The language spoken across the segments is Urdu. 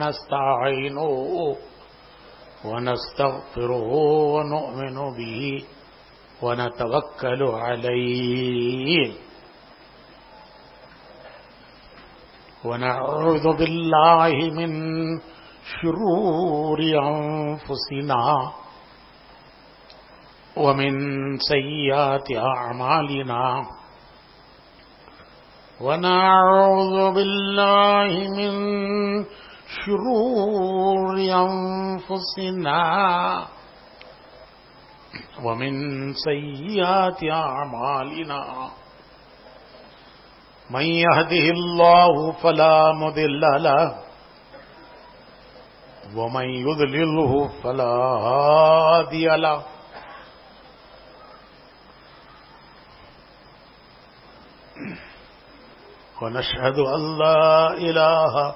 نستعينه ونستغفره ونؤمن به ونتوكل عليه ونعوذ بالله من شرور أنفسنا ومن سيئات أعمالنا ونعوذ بالله من شرور أنفسنا ومن سيئات أعمالنا من يهده الله فلا مضل له ومن يضلله فلا هادي له ونشهد أن لا إله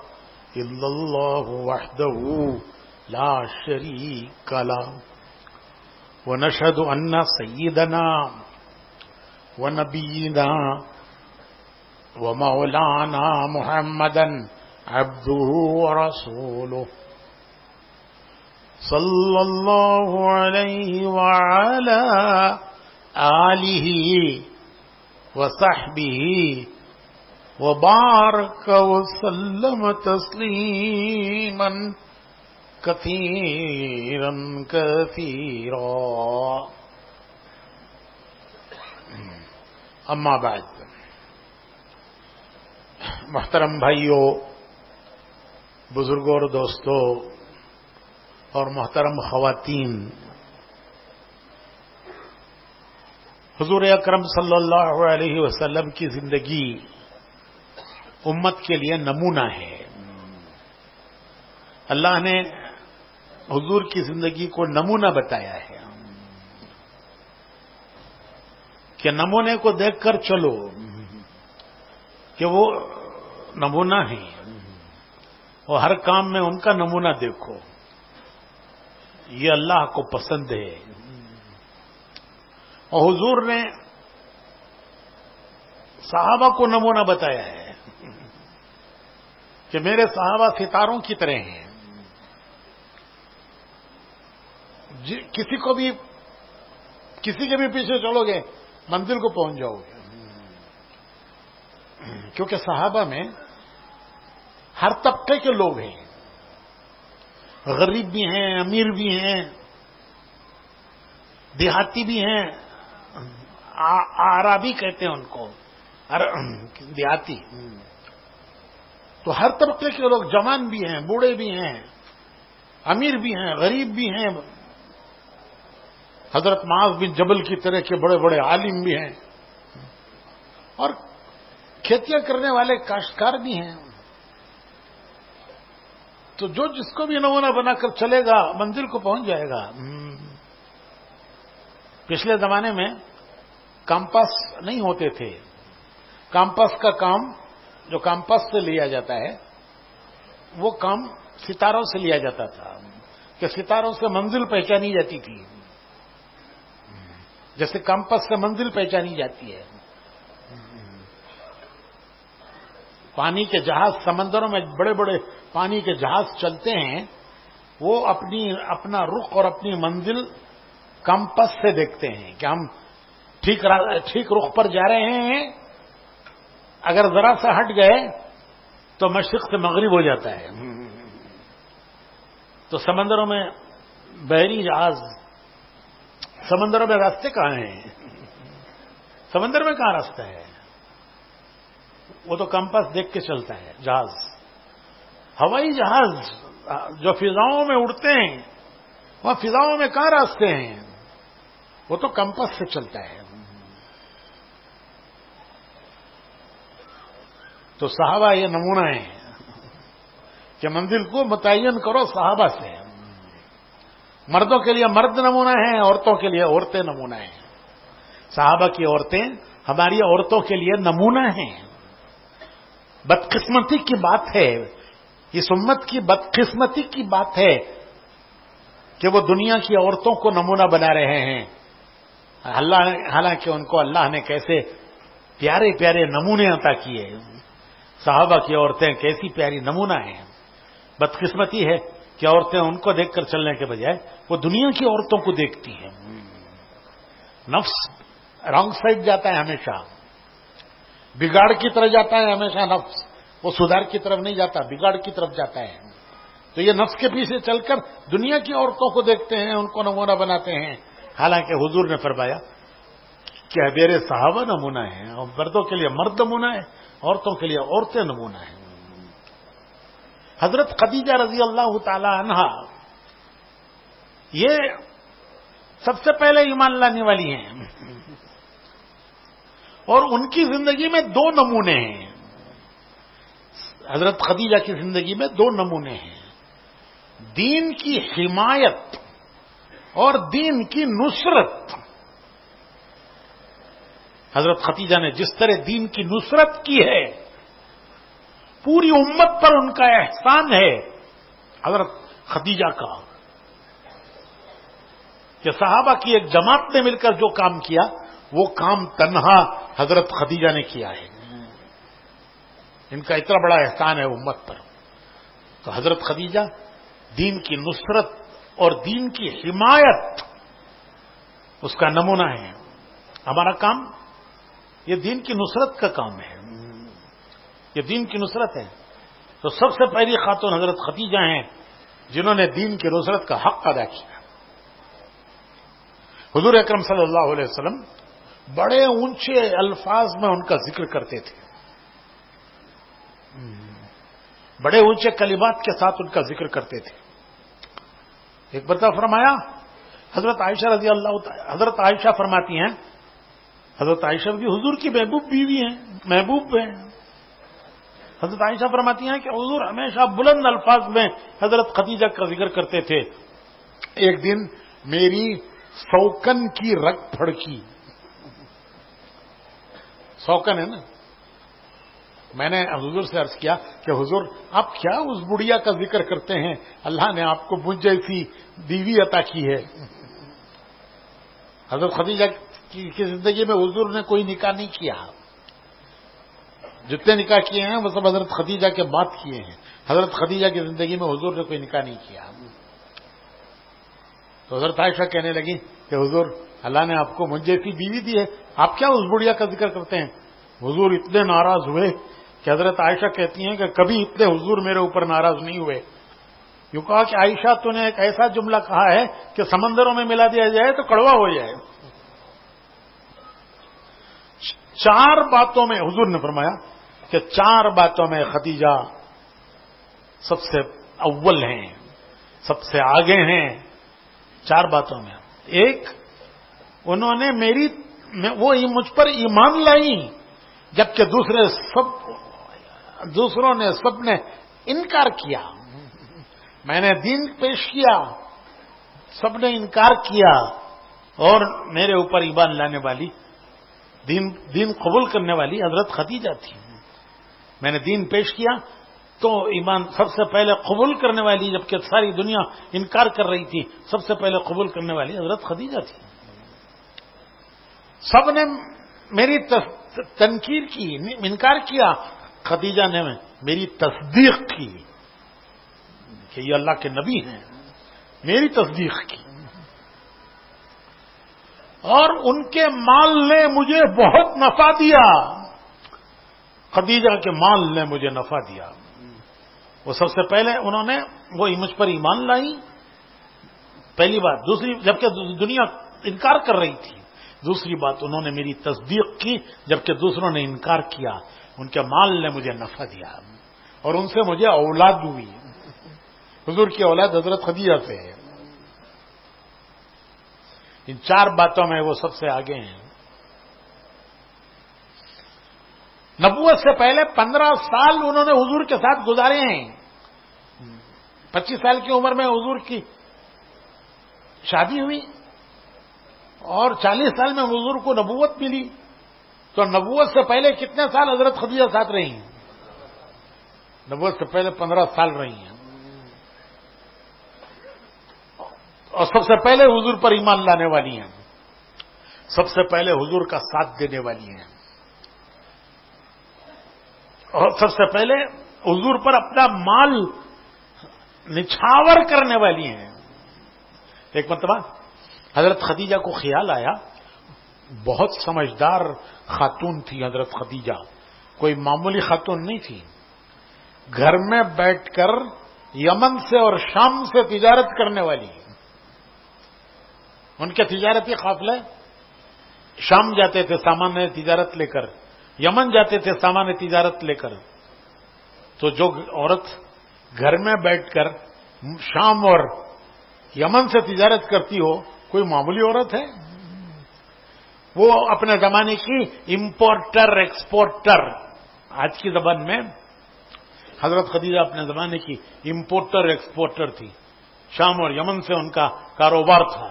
إلا الله وحده لا شريك له ونشهد أن سيدنا ونبينا ومولانا محمدا عبده ورسوله صلى الله عليه وعلى آله وصحبه وبارك وسلم تسليما كثيرا كثيرا اما بعد. محترم بھائیوں، بزرگوں اور دوستوں اور محترم خواتین، حضور اکرم صلی اللہ علیہ وسلم کی زندگی امت کے لیے نمونہ ہے. اللہ نے حضور کی زندگی کو نمونہ بتایا ہے کہ نمونے کو دیکھ کر چلو، کہ وہ نمونہ ہے، اور ہر کام میں ان کا نمونہ دیکھو، یہ اللہ کو پسند ہے. اور حضور نے صحابہ کو نمونہ بتایا ہے کہ میرے صحابہ ستاروں کی طرح ہیں. کسی کے بھی پیچھے چلو گے منزل کو پہنچ جاؤ گے، کیونکہ صحابہ میں ہر طبقے کے لوگ ہیں، غریب بھی ہیں، امیر بھی ہیں، دیہاتی بھی ہیں، آرابی کہتے ہیں ان کو، دیہاتی. تو ہر طبقے کے لوگ، جوان بھی ہیں، بوڑھے بھی ہیں، امیر بھی ہیں، غریب بھی ہیں. حضرت معاذ بن جبل کی طرح کے بڑے بڑے عالم بھی ہیں، اور کھیتیاں کرنے والے کاشتکار بھی ہیں. تو جو جس کو بھی نمونہ بنا کر چلے گا منزل کو پہنچ جائے گا. پچھلے زمانے میں کمپاس نہیں ہوتے تھے. کمپاس کا کام جو کمپاس سے لیا جاتا ہے وہ کام ستاروں سے لیا جاتا تھا، کہ ستاروں سے منزل پہچانی جاتی تھی، جیسے کمپاس سے منزل پہچانی جاتی ہے. پانی کے جہاز سمندروں میں بڑے بڑے پانی کے جہاز چلتے ہیں، وہ اپنا رخ اور اپنی منزل کمپاس سے دیکھتے ہیں کہ ہم ٹھیک رخ پر جا رہے ہیں. اگر ذرا سا ہٹ گئے تو مشرق سے مغرب ہو جاتا ہے. تو سمندروں میں بحری جہاز، سمندروں میں راستے کہاں ہیں؟ سمندر میں کہاں راستہ ہے؟ وہ تو کمپاس دیکھ کے چلتا ہے جہاز. ہوائی جہاز جو فضاؤں میں اڑتے ہیں، وہاں فضاؤں میں کہاں راستے ہیں؟ وہ تو کمپاس سے چلتا ہے. تو صحابہ یہ نمونہ ہے کہ منزل کو متعین کرو صحابہ سے. مردوں کے لیے مرد نمونہ ہیں، عورتوں کے لیے عورتیں نمونہ ہیں. صحابہ کی عورتیں ہماری عورتوں کے لیے نمونہ ہیں. بدقسمتی کی بات ہے، اس امت کی بدقسمتی کی بات ہے کہ وہ دنیا کی عورتوں کو نمونہ بنا رہے ہیں. حالانکہ ان کو اللہ نے کیسے پیارے پیارے نمونے عطا کیے. صحابہ کی عورتیں کیسی پیاری نمونہ ہیں. بدقسمتی ہے کہ عورتیں ان کو دیکھ کر چلنے کے بجائے وہ دنیا کی عورتوں کو دیکھتی ہیں. نفس رانگ سائڈ جاتا ہے ہمیشہ, بگاڑ کی طرف جاتا ہے ہمیشہ نفس, وہ سدھار کی طرف نہیں جاتا, بگاڑ کی طرف جاتا ہے. تو یہ نفس کے پیچھے چل کر دنیا کی عورتوں کو دیکھتے ہیں, ان کو نمونہ بناتے ہیں. حالانکہ حضور نے فرمایا کہ میرے صحابہ نمونہ ہیں, اور مردوں کے لیے مرد نمونہ ہے, عورتوں کے لیے عورتیں نمونہ ہیں. حضرت خدیجہ رضی اللہ تعالی عنہا یہ سب سے پہلے ایمان لانے والی ہیں, اور ان کی زندگی میں دو نمونے ہیں. حضرت خدیجہ کی زندگی میں دو نمونے ہیں, دین کی حمایت اور دین کی نصرت. حضرت خدیجہ نے جس طرح دین کی نصرت کی ہے, پوری امت پر ان کا احسان ہے حضرت خدیجہ کا, کہ صحابہ کی ایک جماعت نے مل کر جو کام کیا وہ کام تنہا حضرت خدیجہ نے کیا ہے. ان کا اتنا بڑا احسان ہے امت پر. تو حضرت خدیجہ دین کی نصرت اور دین کی حمایت اس کا نمونہ ہے. ہمارا کام یہ دین کی نصرت کا کام ہے, یہ دین کی نصرت ہے. تو سب سے پہلی خاتون حضرت خدیجہ ہیں جنہوں نے دین کی نصرت کا حق ادا کیا. حضور اکرم صلی اللہ علیہ وسلم بڑے اونچے الفاظ میں ان کا ذکر کرتے تھے, بڑے اونچے کلمات کے ساتھ ان کا ذکر کرتے تھے. ایک مرتبہ فرمایا, حضرت عائشہ رضی اللہ تعالی, حضرت عائشہ فرماتی ہیں, حضرت عائشہ بھی حضور کی محبوب بیوی ہیں, محبوب ہیں. حضرت عائشہ فرماتی ہیں کہ حضور ہمیشہ بلند الفاظ میں حضرت خدیجہ کا ذکر کرتے تھے. ایک دن میری سوکن کی رگ پھڑکی, سوکن ہے نا, میں نے حضور سے عرض کیا کہ حضور آپ کیا اس بڑھیا کا ذکر کرتے ہیں, اللہ نے آپ کو مجھ جیسی بیوی عطا کی ہے. حضرت خدیجہ کی زندگی میں حضور نے کوئی نکاح نہیں کیا, جتنے نکاح کیے ہیں وہ سب حضرت خدیجہ کے بعد کیے ہیں. حضرت خدیجہ کی زندگی میں حضور نے کوئی نکاح نہیں کیا. تو حضرت عائشہ کہنے لگی کہ حضور اللہ نے آپ کو مجھ جیسی بیوی دی ہے, آپ کیا اس بڑھیا کا ذکر کرتے ہیں. حضور اتنے ناراض ہوئے کہ حضرت عائشہ کہتی ہیں کہ کبھی اتنے حضور میرے اوپر ناراض نہیں ہوئے. یوں کہا کہ عائشہ تو نے ایک ایسا جملہ کہا ہے کہ سمندروں میں ملا دیا جائے تو کڑوا ہو جائے. 4 باتوں میں حضور نے فرمایا کہ 4 باتوں میں خدیجہ سب سے اول ہیں, سب سے آگے ہیں. 4 باتوں میں. ایک, انہوں نے وہ مجھ پر ایمان لائی جبکہ دوسروں نے سب نے انکار کیا. میں نے دین پیش کیا, سب نے انکار کیا, اور میرے اوپر ایمان لانے والی, دین قبول کرنے والی حضرت خدیجہ تھی. میں نے دین پیش کیا تو ایمان سب سے پہلے قبول کرنے والی, جبکہ ساری دنیا انکار کر رہی تھی, سب سے پہلے قبول کرنے والی حضرت خدیجہ تھی. سب نے میری تنکیر کی, انکار کیا, خدیجہ نے میری تصدیق کی کہ یہ اللہ کے نبی ہیں, میری تصدیق کی. اور ان کے مال نے مجھے بہت نفع دیا, خدیجہ کے مال نے مجھے نفع دیا. وہ سب سے پہلے انہوں نے وہ مجھ پر ایمان لائی, پہلی بات. دوسری, جبکہ دنیا انکار کر رہی تھی. دوسری بات, انہوں نے میری تصدیق کی جبکہ دوسروں نے انکار کیا. ان کے مال نے مجھے نفع دیا, اور ان سے مجھے اولاد ہوئی. حضور کی اولاد حضرت خدیجہ سے ہے. ان 4 باتوں میں وہ سب سے آگے ہیں. نبوت سے پہلے 15 سال انہوں نے حضور کے ساتھ گزارے ہیں. 25 سال کی عمر میں حضور کی شادی ہوئی, اور 40 سال میں حضور کو نبوت ملی. تو نبوت سے پہلے کتنے سال حضرت خدیجہ ساتھ رہی ہیں؟ نبوت سے پہلے 15 سال رہی ہیں, اور سب سے پہلے حضور پر ایمان لانے والی ہیں, سب سے پہلے حضور کا ساتھ دینے والی ہیں, اور سب سے پہلے حضور پر اپنا مال نچھاور کرنے والی ہیں. ایک مرتبہ حضرت خدیجہ کو خیال آیا، بہت سمجھدار خاتون تھی حضرت خدیجہ، کوئی معمولی خاتون نہیں تھی. گھر میں بیٹھ کر یمن سے اور شام سے تجارت کرنے والی. ان کے تجارتی قافلے شام جاتے تھے سامان تجارت لے کر، یمن جاتے تھے سامان تجارت لے کر. تو جو عورت گھر میں بیٹھ کر شام اور یمن سے تجارت کرتی ہو، کوئی معمولی عورت ہے؟ وہ اپنے زمانے کی امپورٹر ایکسپورٹر، آج کی زبان میں حضرت خدیجہ اپنے زمانے کی امپورٹر ایکسپورٹر تھی. شام اور یمن سے ان کا کاروبار تھا.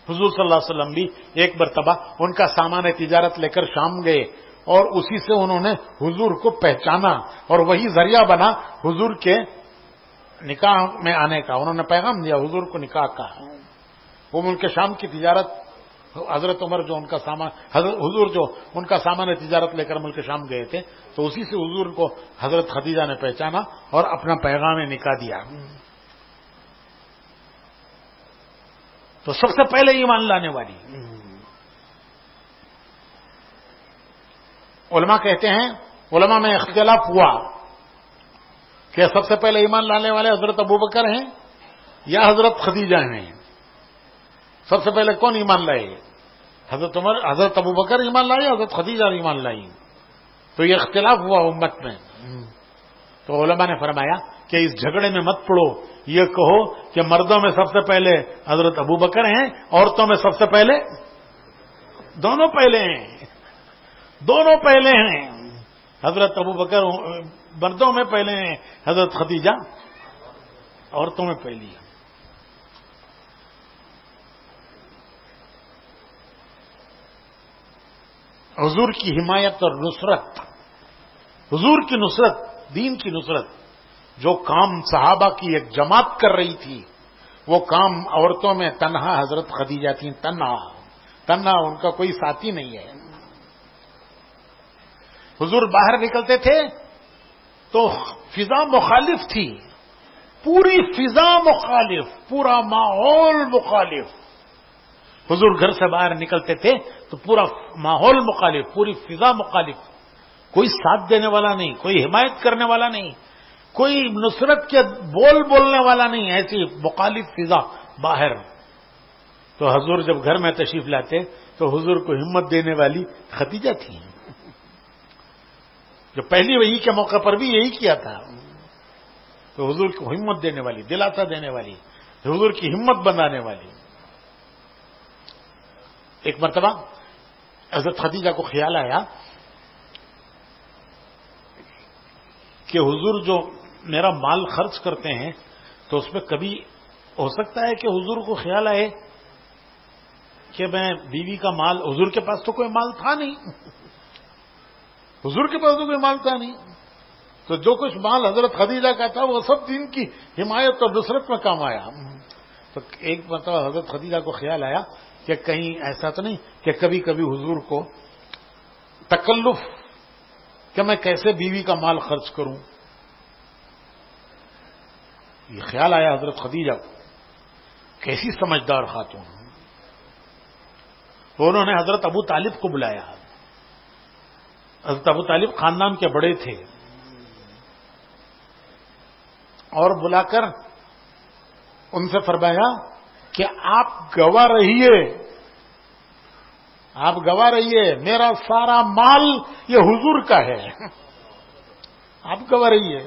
حضور صلی اللہ علیہ وسلم بھی ایک مرتبہ ان کا سامان تجارت لے کر شام گئے اور اسی سے انہوں نے حضور کو پہچانا اور وہی ذریعہ بنا حضور کے نکاح میں آنے کا. انہوں نے پیغام دیا حضور کو نکاح کا. وہ ملک شام کی تجارت، حضرت عمر جو ان کا سامان، حضور جو ان کا سامان تجارت لے کر ملک شام گئے تھے، تو اسی سے حضور کو حضرت خدیجہ نے پہچانا اور اپنا پیغام نکاح دیا. تو سب سے پہلے ایمان لانے والی. علماء کہتے ہیں، علماء میں اختلاف ہوا کہ سب سے پہلے ایمان لانے والے حضرت ابوبکر ہیں یا حضرت خدیجہ ہیں. سب سے پہلے کون ایمان لائے؟ حضرت عمر، حضرت ابوبکر ایمان لائے، حضرت خدیجہ ایمان لائی. تو یہ اختلاف ہوا امت میں. تو علماء نے فرمایا کہ اس جھگڑے میں مت پڑو، یہ کہو کہ مردوں میں سب سے پہلے حضرت ابوبکر ہیں، عورتوں میں سب سے پہلے دونوں پہلے ہیں. دونوں پہلے ہیں. حضرت ابوبکر مردوں میں پہلے ہیں، حضرت خدیجہ عورتوں میں پہلی ہے. حضور کی حمایت اور نصرت، حضور کی نصرت، دین کی نصرت، جو کام صحابہ کی ایک جماعت کر رہی تھی، وہ کام عورتوں میں تنہا حضرت خدیجہ تھیں. تنہا ان کا کوئی ساتھی نہیں ہے. حضور باہر نکلتے تھے تو فضا مخالف تھی، پوری فضا مخالف، پورا ماحول مخالف. حضور گھر سے باہر نکلتے تھے تو پورا ماحول مخالف، پوری فضا مخالف. کوئی ساتھ دینے والا نہیں، کوئی حمایت کرنے والا نہیں، کوئی نصرت کے بولنے والا نہیں، ایسی مخالف فضا باہر. تو حضور جب گھر میں تشریف لاتے تو حضور کو ہمت دینے والی خدیجہ تھی، جو پہلی وحی کے موقع پر بھی یہی کیا تھا. تو حضور کو ہمت دینے والی، دلاسا دینے والی، حضور کی ہمت بنانے والی. ایک مرتبہ حضرت خدیجہ کو خیال آیا کہ حضور جو میرا مال خرچ کرتے ہیں تو اس میں کبھی ہو سکتا ہے کہ حضور کو خیال آئے کہ میں بیوی کا مال، حضور کے پاس تو کوئی مال تھا نہیں، حضور کے پاس تو کوئی مال تھا نہیں، تو جو کچھ مال حضرت خدیجہ کا تھا وہ سب دین کی حمایت اور نصرت میں کام آیا. تو ایک مرتبہ حضرت خدیجہ کو خیال آیا کہ کہیں ایسا تو نہیں کہ کبھی کبھی حضور کو تکلف کہ میں کیسے بیوی کا مال خرچ کروں. یہ خیال آیا حضرت خدیجہ کو، کیسی سمجھدار خاتون. انہوں نے حضرت ابو طالب کو بلایا. حضرت ابو طالب خاندان کے بڑے تھے، اور بلا کر ان سے فرمایا کہ آپ گواہ رہیے، میرا سارا مال یہ حضور کا ہے. آپ گواہ رہیے،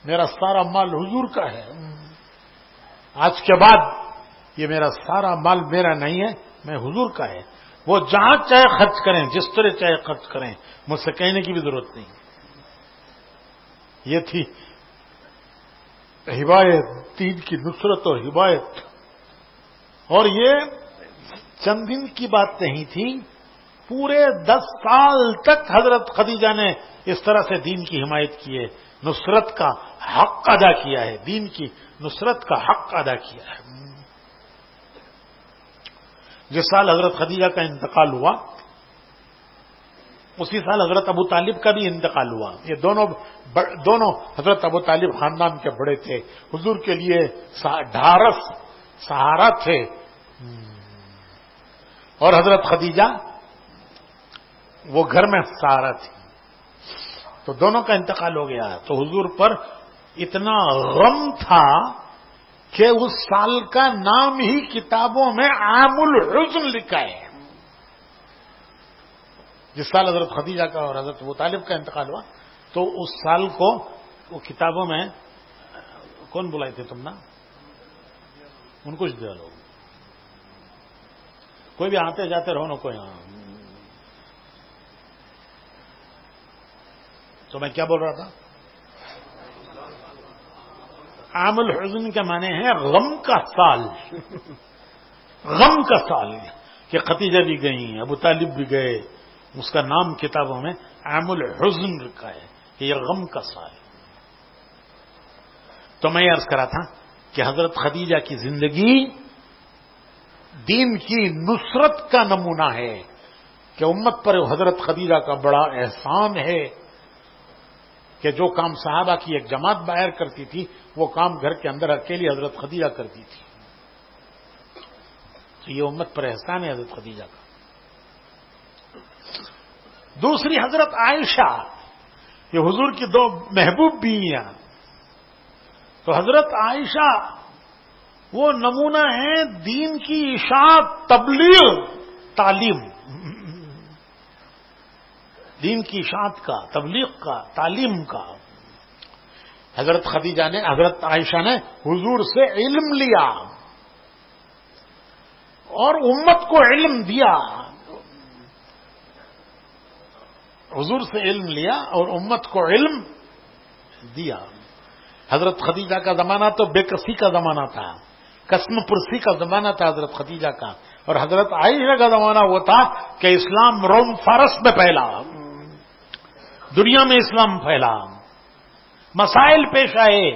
میرا سارا مال حضور کا ہے. آج کے بعد یہ میرا سارا مال میرا نہیں ہے، میں حضور کا ہے. وہ جہاں چاہے خرچ کریں، جس طرح چاہے خرچ کریں، مجھ سے کہنے کی بھی ضرورت نہیں. یہ تھی ہدایت، دین کی نصرت اور ہدایت. اور یہ چند دن کی بات نہیں تھی، پورے 10 سال تک حضرت خدیجہ نے اس طرح سے دین کی حمایت کی ہے، نصرت کا حق ادا کیا ہے، دین کی نصرت کا حق ادا کیا ہے. جس سال حضرت خدیجہ کا انتقال ہوا اسی سال حضرت ابو طالب کا بھی انتقال ہوا. یہ دونوں حضرت ابو طالب خاندان کے بڑے تھے, حضور کے لیے ڈھارس سہارا تھے. اور حضرت خدیجہ وہ گھر میں سہارا تھی. تو دونوں کا انتقال ہو گیا. تو حضور پر اتنا غم تھا کہ اس سال کا نام ہی کتابوں میں عام الحزن لکھا ہے. جس سال حضرت خدیجہ کا اور حضرت ابو طالب کا انتقال ہوا تو اس سال کو وہ کتابوں میں کون بلائے تھے تم نا, ان کو دیا لوگ. کوئی بھی آتے جاتے رہو نا کوئی. تو میں کیا بول رہا تھا؟ عام الحزن کے معنی ہے غم کا سال. غم کا سال کہ خدیجہ بھی گئی, ابو طالب بھی گئے. اس کا نام کتابوں میں عام الحزن رکھا ہے کہ یہ غم کا سال. تو میں یہ عرض کرا تھا کہ حضرت خدیجہ کی زندگی دین کی نصرت کا نمونہ ہے کہ امت پر حضرت خدیجہ کا بڑا احسان ہے کہ جو کام صحابہ کی ایک جماعت باہر کرتی تھی وہ کام گھر کے اندر اکیلی حضرت خدیجہ کرتی تھی. تو یہ امت پر احسان ہے حضرت خدیجہ کا. دوسری حضرت عائشہ, یہ حضور کی دو محبوب بیویاں. تو حضرت عائشہ وہ نمونہ ہے دین کی اشاعت, تبلیغ, تعلیم. دین کی اشاعت کا, تبلیغ کا, تعلیم کا. حضرت خدیجہ نے, حضرت عائشہ نے حضور سے علم لیا اور امت کو علم دیا. حضور سے علم لیا اور امت کو علم دیا. حضرت خدیجہ کا زمانہ تو بے کسی کا زمانہ تھا, قسم پرسی کا زمانہ تھا حضرت خدیجہ کا. اور حضرت عائشہ کا زمانہ وہ تھا کہ اسلام روم فارس میں پھیلا, دنیا میں اسلام پھیلا, مسائل پیش آئے.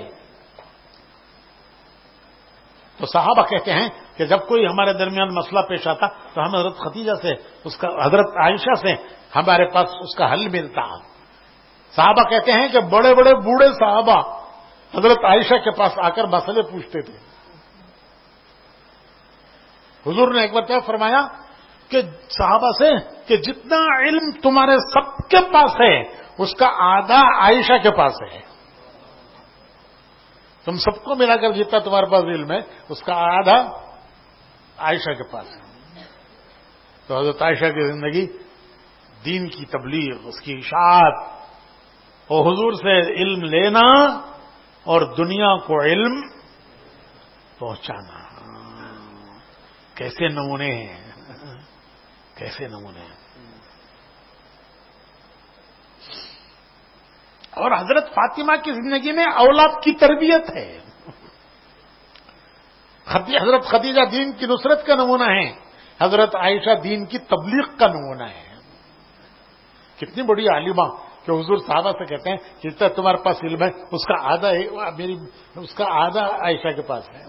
تو صحابہ کہتے ہیں کہ جب کوئی ہمارے درمیان مسئلہ پیش آتا تو ہم حضرت خدیجہ سے, حضرت عائشہ سے ہمارے پاس اس کا حل ملتا. صحابہ کہتے ہیں کہ بڑے بڑے بوڑھے صحابہ حضرت عائشہ کے پاس آ کر مسئلے پوچھتے تھے. حضور نے ایک بار فرمایا کہ صحابہ سے کہ جتنا علم تمہارے سب کے پاس ہے اس کا آدھا عائشہ کے پاس ہے. تم سب کو ملا کر جتنا تمہارے پاس علم ہے اس کا آدھا عائشہ کے پاس ہے. تو حضرت عائشہ کی زندگی دین کی تبلیغ, اس کی اشاعت اور حضور سے علم لینا اور دنیا کو علم پہنچانا. کیسے نمونے ہیں, کیسے نمونے ہیں. اور حضرت فاطمہ کی زندگی میں اولاد کی تربیت ہے. حضرت خدیجہ دین کی نصرت کا نمونہ ہے, حضرت عائشہ دین کی تبلیغ کا نمونہ ہے. کتنی بڑی عالمہ کہ حضور صحابہ سے کہتے ہیں جتنا تمہارے پاس علم ہے اس کا آدھا اس کا آدھا عائشہ کے پاس ہے.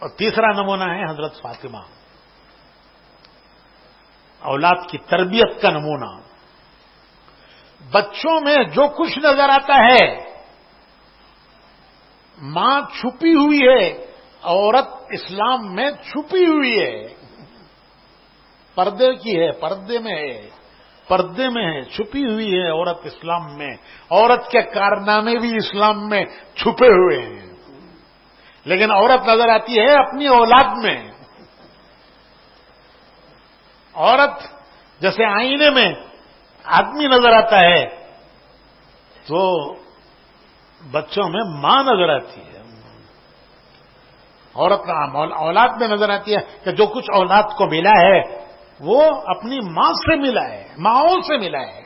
اور تیسرا نمونہ ہے حضرت فاطمہ, اولاد کی تربیت کا نمونہ. بچوں میں جو کچھ نظر آتا ہے ماں چھپی ہوئی ہے, عورت اسلام میں چھپی ہوئی ہے, پردے کی ہے, پردے میں ہے, پردے میں ہے, چھپی ہوئی ہے عورت اسلام میں. عورت کے کارنامے بھی اسلام میں چھپے ہوئے ہیں, لیکن عورت نظر آتی ہے اپنی اولاد میں. عورت جیسے آئینے میں آدمی نظر آتا ہے تو بچوں میں ماں نظر آتی ہے. عورت اولاد میں نظر آتی ہے کہ جو کچھ اولاد کو ملا ہے وہ اپنی ماں سے ملا ہے, ماؤں سے ملا ہے.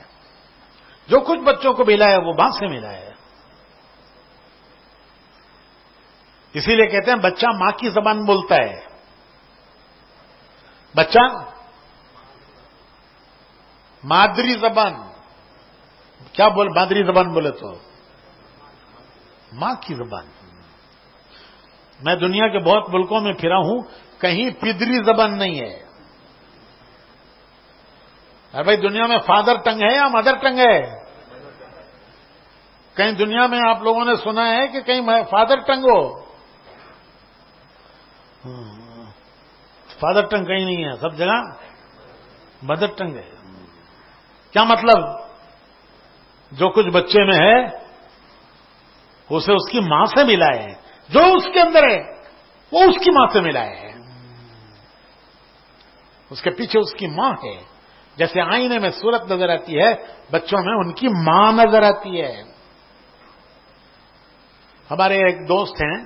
جو کچھ بچوں کو ملا ہے وہ ماں سے ملا ہے. اسی لیے کہتے ہیں بچہ ماں کی زبان بولتا ہے. بچہ مادری زبان کیا بول, مادری زبان بولے تو ماں کی زبان. میں دنیا کے بہت ملکوں میں پھرا ہوں, کہیں پدری زبان نہیں ہے. ارے بھائی دنیا میں فادر ٹنگ ہے یا مدر ٹنگ ہے؟ کہیں دنیا میں آپ لوگوں نے سنا ہے کہ کہیں فادر ٹنگ ہو؟ فادر ٹنگ کہیں نہیں ہے، سب جگہ مدر ٹنگ ہے. کیا مطلب؟ جو کچھ بچے میں ہے اسے اس کی ماں سے ملا ہے، جو اس کے اندر ہے وہ اس کی ماں سے ملا ہے، اس کے پیچھے اس کی ماں ہے. جیسے آئینے میں صورت نظر آتی ہے، بچوں میں ان کی ماں نظر آتی ہے. ہمارے ایک دوست ہیں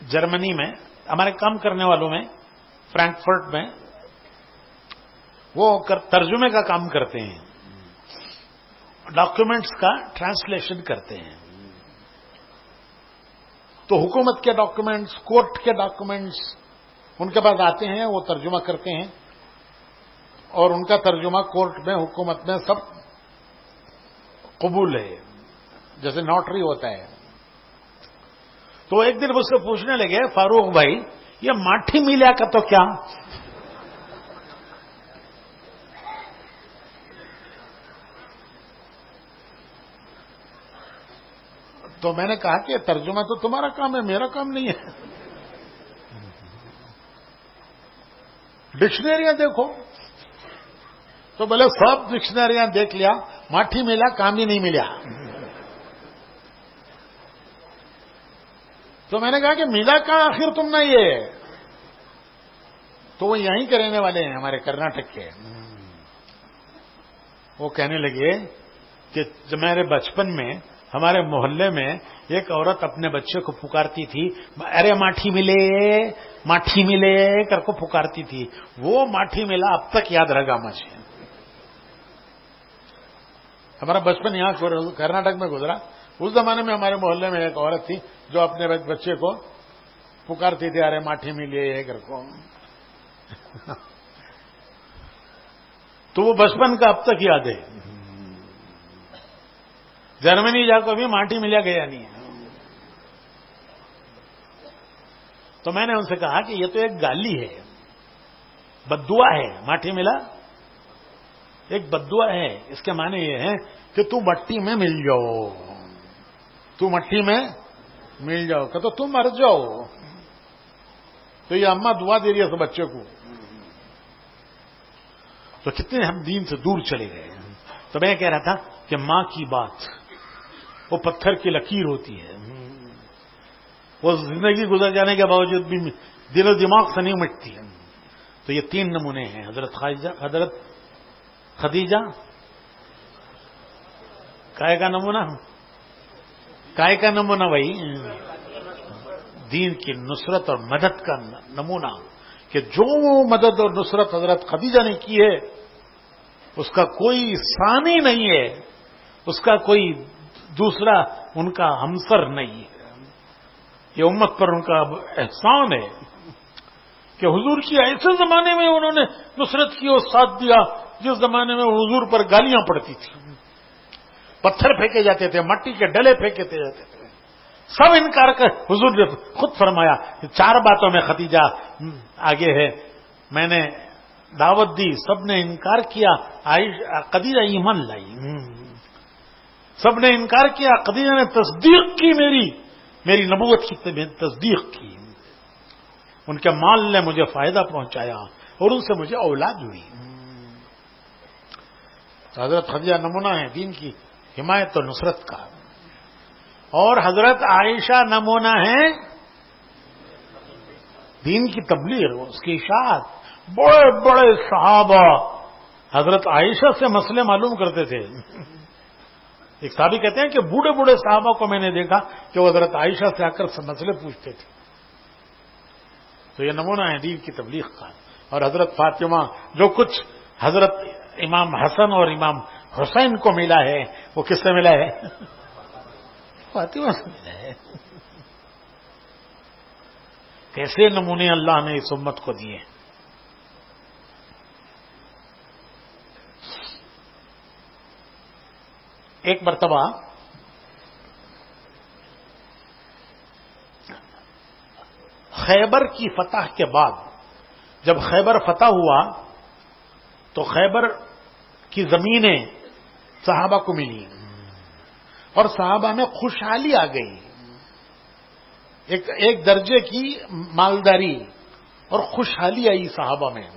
جرمنی میں، ہمارے کام کرنے والوں میں، فرینکفرٹ میں، وہ ترجمے کا کام کرتے ہیں، ڈاکیومنٹس کا ٹرانسلیشن کرتے ہیں. تو حکومت کے ڈاکیومنٹس، کورٹ کے ڈاکیومنٹس ان کے پاس آتے ہیں، وہ ترجمہ کرتے ہیں اور ان کا ترجمہ کورٹ میں، حکومت میں سب قبول ہے، جیسے نوٹری ہوتا ہے. تو ایک دن مجھ سے پوچھنے لگے، فاروق بھائی یہ ماٹھی میلیا کا تو کیا؟ تو میں نے کہا کہ ترجمہ تو تمہارا کام ہے، میرا کام نہیں ہے. ڈکشنریاں دیکھو. تو بولے سب ڈکشنریاں دیکھ لیا، ماٹھی ملا کام ہی نہیں ملا. تو میں نے کہا کہ ملا کہاں آخر تم نے یہ؟ تو وہ یہیں کے رہنے والے ہیں، ہمارے کرناٹک کے. وہ کہنے لگے کہ جب میرے بچپن میں ہمارے محلے میں ایک عورت اپنے بچے کو پکارتی تھی، ارے ماٹھی ملے ماٹھی ملے کر کو پکارتی تھی. وہ ماٹھی ملا اب تک یاد رہا مجھے. ہمارا بچپن یہاں کرناٹک میں گزرا. اس زمانے میں ہمارے محلے میں ایک عورت تھی جو اپنے بچے کو پکارتی تھی، ارے ماٹھی ملے کر کو. تو وہ بچپن کا اب تک یاد ہے. جرمنی جا کو بھی ماٹھی ملیا گیا نہیں ہے. تو میں نے ان سے کہا کہ یہ تو ایک گالی ہے، بددعا ہے. ماٹھی ملا ایک بددعا ہے. اس کے معنی یہ ہے کہ تو مٹی میں مل جاؤ، تو مٹی میں مل جاؤ کہ تو تم مر جاؤ. تو یہ اماں دعا دے رہی ہے اس بچے کو. تو کتنے ہم دین سے دور چلے گئے. تو میں کہہ رہا تھا کہ ماں کی بات وہ پتھر کی لکیر ہوتی ہے، وہ زندگی گزر جانے کے باوجود بھی دل و دماغ سے نہیں مٹتی ہے. تو یہ 3 نمونے ہیں. حضرت خدیجہ کائے کا نمونہ، کائے کا نمونہ بھائی دین کی نصرت اور مدد کا نمونہ، کہ جو مدد اور نصرت حضرت خدیجہ نے کی ہے اس کا کوئی ثانی نہیں ہے، اس کا کوئی دوسرا ان کا ہمسر نہیں ہے. یہ امت پر ان کا احسان ہے کہ حضور کی ایسے زمانے میں انہوں نے نصرت کی اور ساتھ دیا جس زمانے میں حضور پر گالیاں پڑتی تھی، پتھر پھینکے جاتے تھے، مٹی کے ڈلے پھینکے جاتے تھے. سب انکار کر حضور نے خود فرمایا کہ 4 باتوں میں خدیجہ آگے ہے. میں نے دعوت دی، سب نے انکار کیا، خدیجہ ایمان لائی. سب نے انکار کیا، خدیجہ نے تصدیق کی، میری نبوت کی تصدیق کی. ان کے مال نے مجھے فائدہ پہنچایا اور ان سے مجھے اولاد ہوئی. حضرت خدیجہ نمونہ ہے دین کی حمایت و نصرت کا. اور حضرت عائشہ نمونہ ہے دین کی تبلیغ، اس کی اشاعت. بڑے بڑے صحابہ حضرت عائشہ سے مسئلے معلوم کرتے تھے. ایک صحابی کہتے ہیں کہ بوڑھے بوڑھے صحابہ کو میں نے دیکھا کہ وہ حضرت عائشہ سے آ کر مسئلے پوچھتے تھے. تو یہ نمونہ ہے دین کی تبلیغ کا. اور حضرت فاطمہ، جو کچھ حضرت امام حسن اور امام حسین کو ملا ہے وہ کس سے ملا ہے؟ فاطمہ سے ملا ہے. کیسے نمونے اللہ نے اس امت کو دیے. ایک مرتبہ خیبر کی فتح کے بعد، جب خیبر فتح ہوا تو خیبر کی زمینیں صحابہ کو ملی اور صحابہ میں خوشحالی آ گئی، ایک درجے کی مالداری اور خوشحالی آئی صحابہ میں.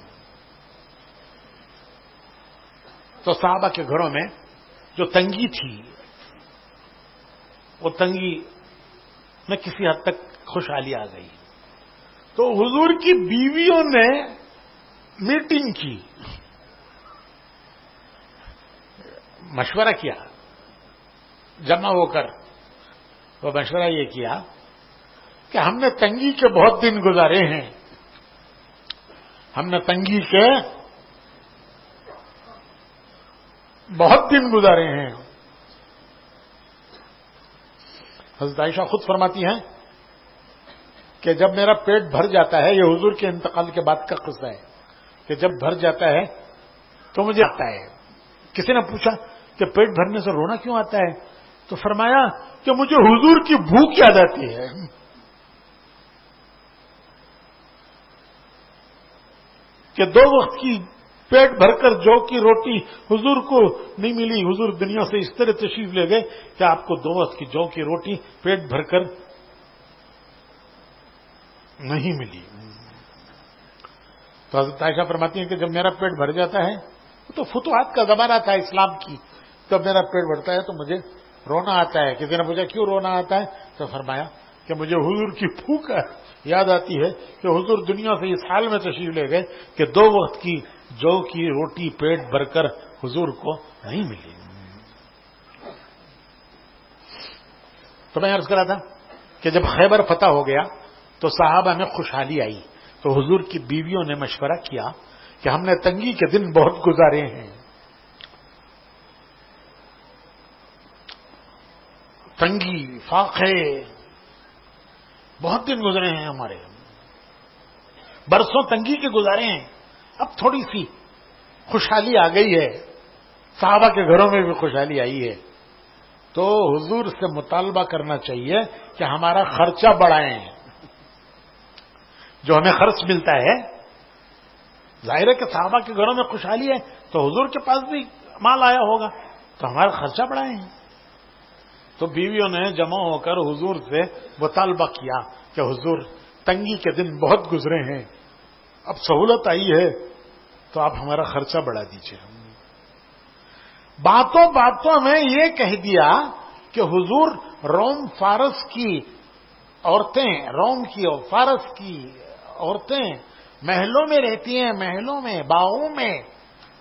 تو صحابہ کے گھروں میں جو تنگی تھی وہ تنگی میں کسی حد تک خوشحالی آ گئی. تو حضور کی بیویوں نے میٹنگ کی، مشورہ کیا جمع ہو کر. وہ مشورہ یہ کیا کہ ہم نے تنگی کے بہت دن گزارے ہیں، ہم نے تنگی کے بہت دن گزارے ہیں. حضرت عائشہ خود فرماتی ہیں کہ جب میرا پیٹ بھر جاتا ہے، یہ حضور کے انتقال کے بعد کا قصہ ہے، کہ جب بھر جاتا ہے تو مجھے آتا ہے. کسی نے پوچھا کہ پیٹ بھرنے سے رونا کیوں آتا ہے؟ تو فرمایا کہ مجھے حضور کی بھوک یاد آتی ہے. کہ 2 وقت کی پیٹ بھر کر جو کی روٹی حضور کو نہیں ملی، حضور دنیا سے اس طرح تشریف لے گئے کہ آپ کو 2 وقت کی جو کی روٹی پیٹ بھر کر نہیں ملی. تو حضرت عائشہ فرماتی ہیں کہ جب میرا پیٹ بھر جاتا ہے، تو فتوحات کا زمانہ تھا اسلام کی، جب میرا پیٹ بھرتا ہے تو مجھے رونا آتا ہے. کسی نے پوچھا کیوں رونا آتا ہے؟ تو فرمایا کہ مجھے حضور کی بھوک یاد آتی ہے کہ حضور دنیا سے اس حال میں تشریف لے گئے کہ 2 وقت کی جو کی روٹی پیٹ بھر کر حضور کو نہیں ملی. تو میں عرض کرا تھا کہ جب خیبر فتح ہو گیا تو صحابہ میں خوشحالی آئی. تو حضور کی بیویوں نے مشورہ کیا کہ ہم نے تنگی کے دن بہت گزارے ہیں، تنگی فاقے بہت دن گزرے ہیں، ہمارے برسوں تنگی کے گزارے ہیں، اب تھوڑی سی خوشحالی آ گئی ہے، صحابہ کے گھروں میں بھی خوشحالی آئی ہے. تو حضور سے مطالبہ کرنا چاہیے کہ ہمارا خرچہ بڑھائیں. جو ہمیں خرچ ملتا ہے، ظاہر ہے کہ صحابہ کے گھروں میں خوشحالی ہے تو حضور کے پاس بھی مال آیا ہوگا، تو ہمارا خرچہ بڑھائیں. تو بیویوں نے جمع ہو کر حضور سے مطالبہ کیا کہ حضور تنگی کے دن بہت گزرے ہیں، اب سہولت آئی ہے تو آپ ہمارا خرچہ بڑھا دیجیے. باتوں باتوں میں یہ کہہ دیا کہ حضور روم فارس کی عورتیں، روم کی اور فارس کی عورتیں محلوں میں رہتی ہیں، محلوں میں، باغوں میں،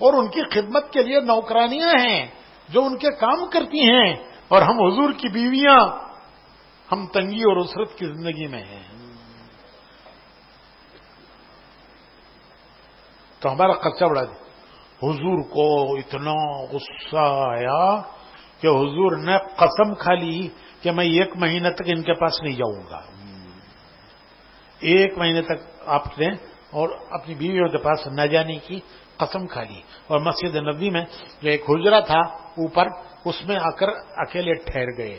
اور ان کی خدمت کے لیے نوکرانیاں ہیں جو ان کے کام کرتی ہیں، اور ہم حضور کی بیویاں، ہم تنگی اور اسرت کی زندگی میں ہیں. تو ہمارا خرچہ بڑھا دیا. حضور کو اتنا غصہ آیا کہ حضور نے قسم کھا لی کہ میں 1 مہینے تک ان کے پاس نہیں جاؤں گا. 1 مہینے تک آپ نے اور اپنی بیویوں کے پاس نہ جانے کی قسم کھا لی. اور مسجد نبوی میں جو ایک حجرہ تھا اوپر، اس میں آ کر اکیلے ٹھہر گئے.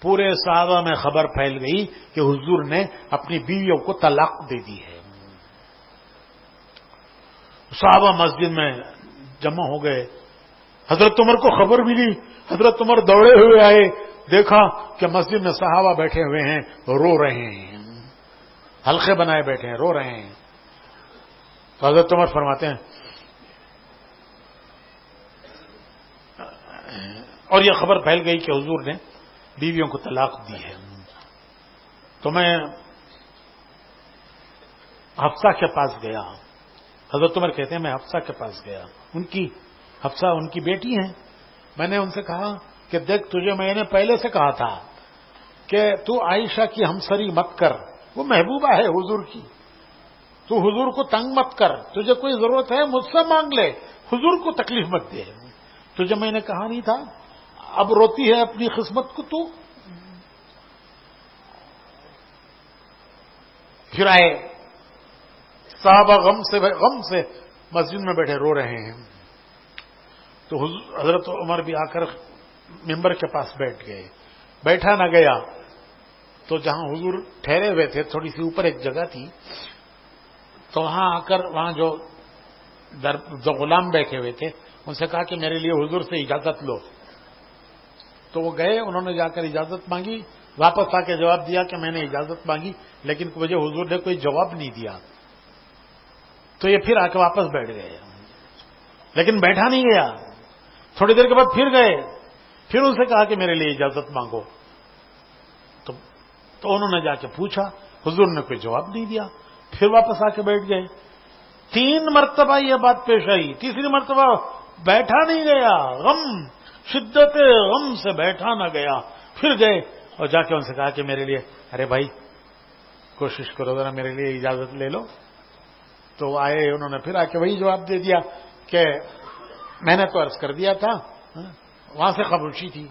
پورے صحابہ میں خبر پھیل گئی کہ حضور نے اپنی بیویوں کو طلاق دے دی ہے. صحابہ مسجد میں جمع ہو گئے. حضرت عمر کو خبر ملی، حضرت عمر دوڑے ہوئے آئے، دیکھا کہ مسجد میں صحابہ بیٹھے ہوئے ہیں، رو رہے ہیں، حلقے بنائے بیٹھے ہیں، رو رہے ہیں. تو حضرت عمر فرماتے ہیں اور یہ خبر پھیل گئی کہ حضور نے بیویوں کو طلاق دی ہے. تو میں حفصہ کے پاس گیا. حضرت عمر کہتے ہیں میں حفصہ کے پاس گیا. حفصہ ان کی بیٹی ہیں. میں نے ان سے کہا کہ دیکھ، تجھے میں نے پہلے سے کہا تھا کہ تو عائشہ کی ہمسری مت کر، وہ محبوبہ ہے حضور کی، تو حضور کو تنگ مت کر، تجھے کوئی ضرورت ہے مجھ سے مانگ لے، حضور کو تکلیف مت دے. تجھے میں نے کہا نہیں تھا؟ اب روتی ہے اپنی قسمت کو تو. پھر آئے صحابہ غم سے مسجد میں بیٹھے رو رہے ہیں. تو حضرت عمر بھی آ کر ممبر کے پاس بیٹھ گئے. بیٹھا نہ گیا تو جہاں حضور ٹھہرے ہوئے تھے تھوڑی سی اوپر ایک جگہ تھی، تو وہاں آ کر وہاں جو جو غلام بیٹھے ہوئے تھے ان سے کہا کہ میرے لیے حضور سے اجازت لو. تو وہ گئے, انہوں نے جا کر اجازت مانگی, واپس آ کے جواب دیا کہ میں نے اجازت مانگی لیکن مجھے حضور نے کوئی جواب نہیں دیا. تو یہ پھر آ کے واپس بیٹھ گئے, لیکن بیٹھا نہیں گیا. تھوڑی دیر کے بعد پھر گئے, پھر ان سے کہا کہ میرے لیے اجازت مانگو. تو انہوں نے جا کے پوچھا, حضور نے کوئی جواب نہیں دیا, پھر واپس آ کے بیٹھ گئے. 3 مرتبہ یہ بات پیش آئی, تیسری مرتبہ بیٹھا نہیں گیا, غم شدت غم سے بیٹھا نہ گیا. پھر گئے اور جا کے ان سے کہا کہ میرے لیے, ارے بھائی کوشش کرو ذرا میرے لیے اجازت لے لو. تو آئے, انہوں نے پھر آ کے وہی جواب دے دیا کہ میں نے تو عرض کر دیا تھا. وہاں سے خاموشی تھی.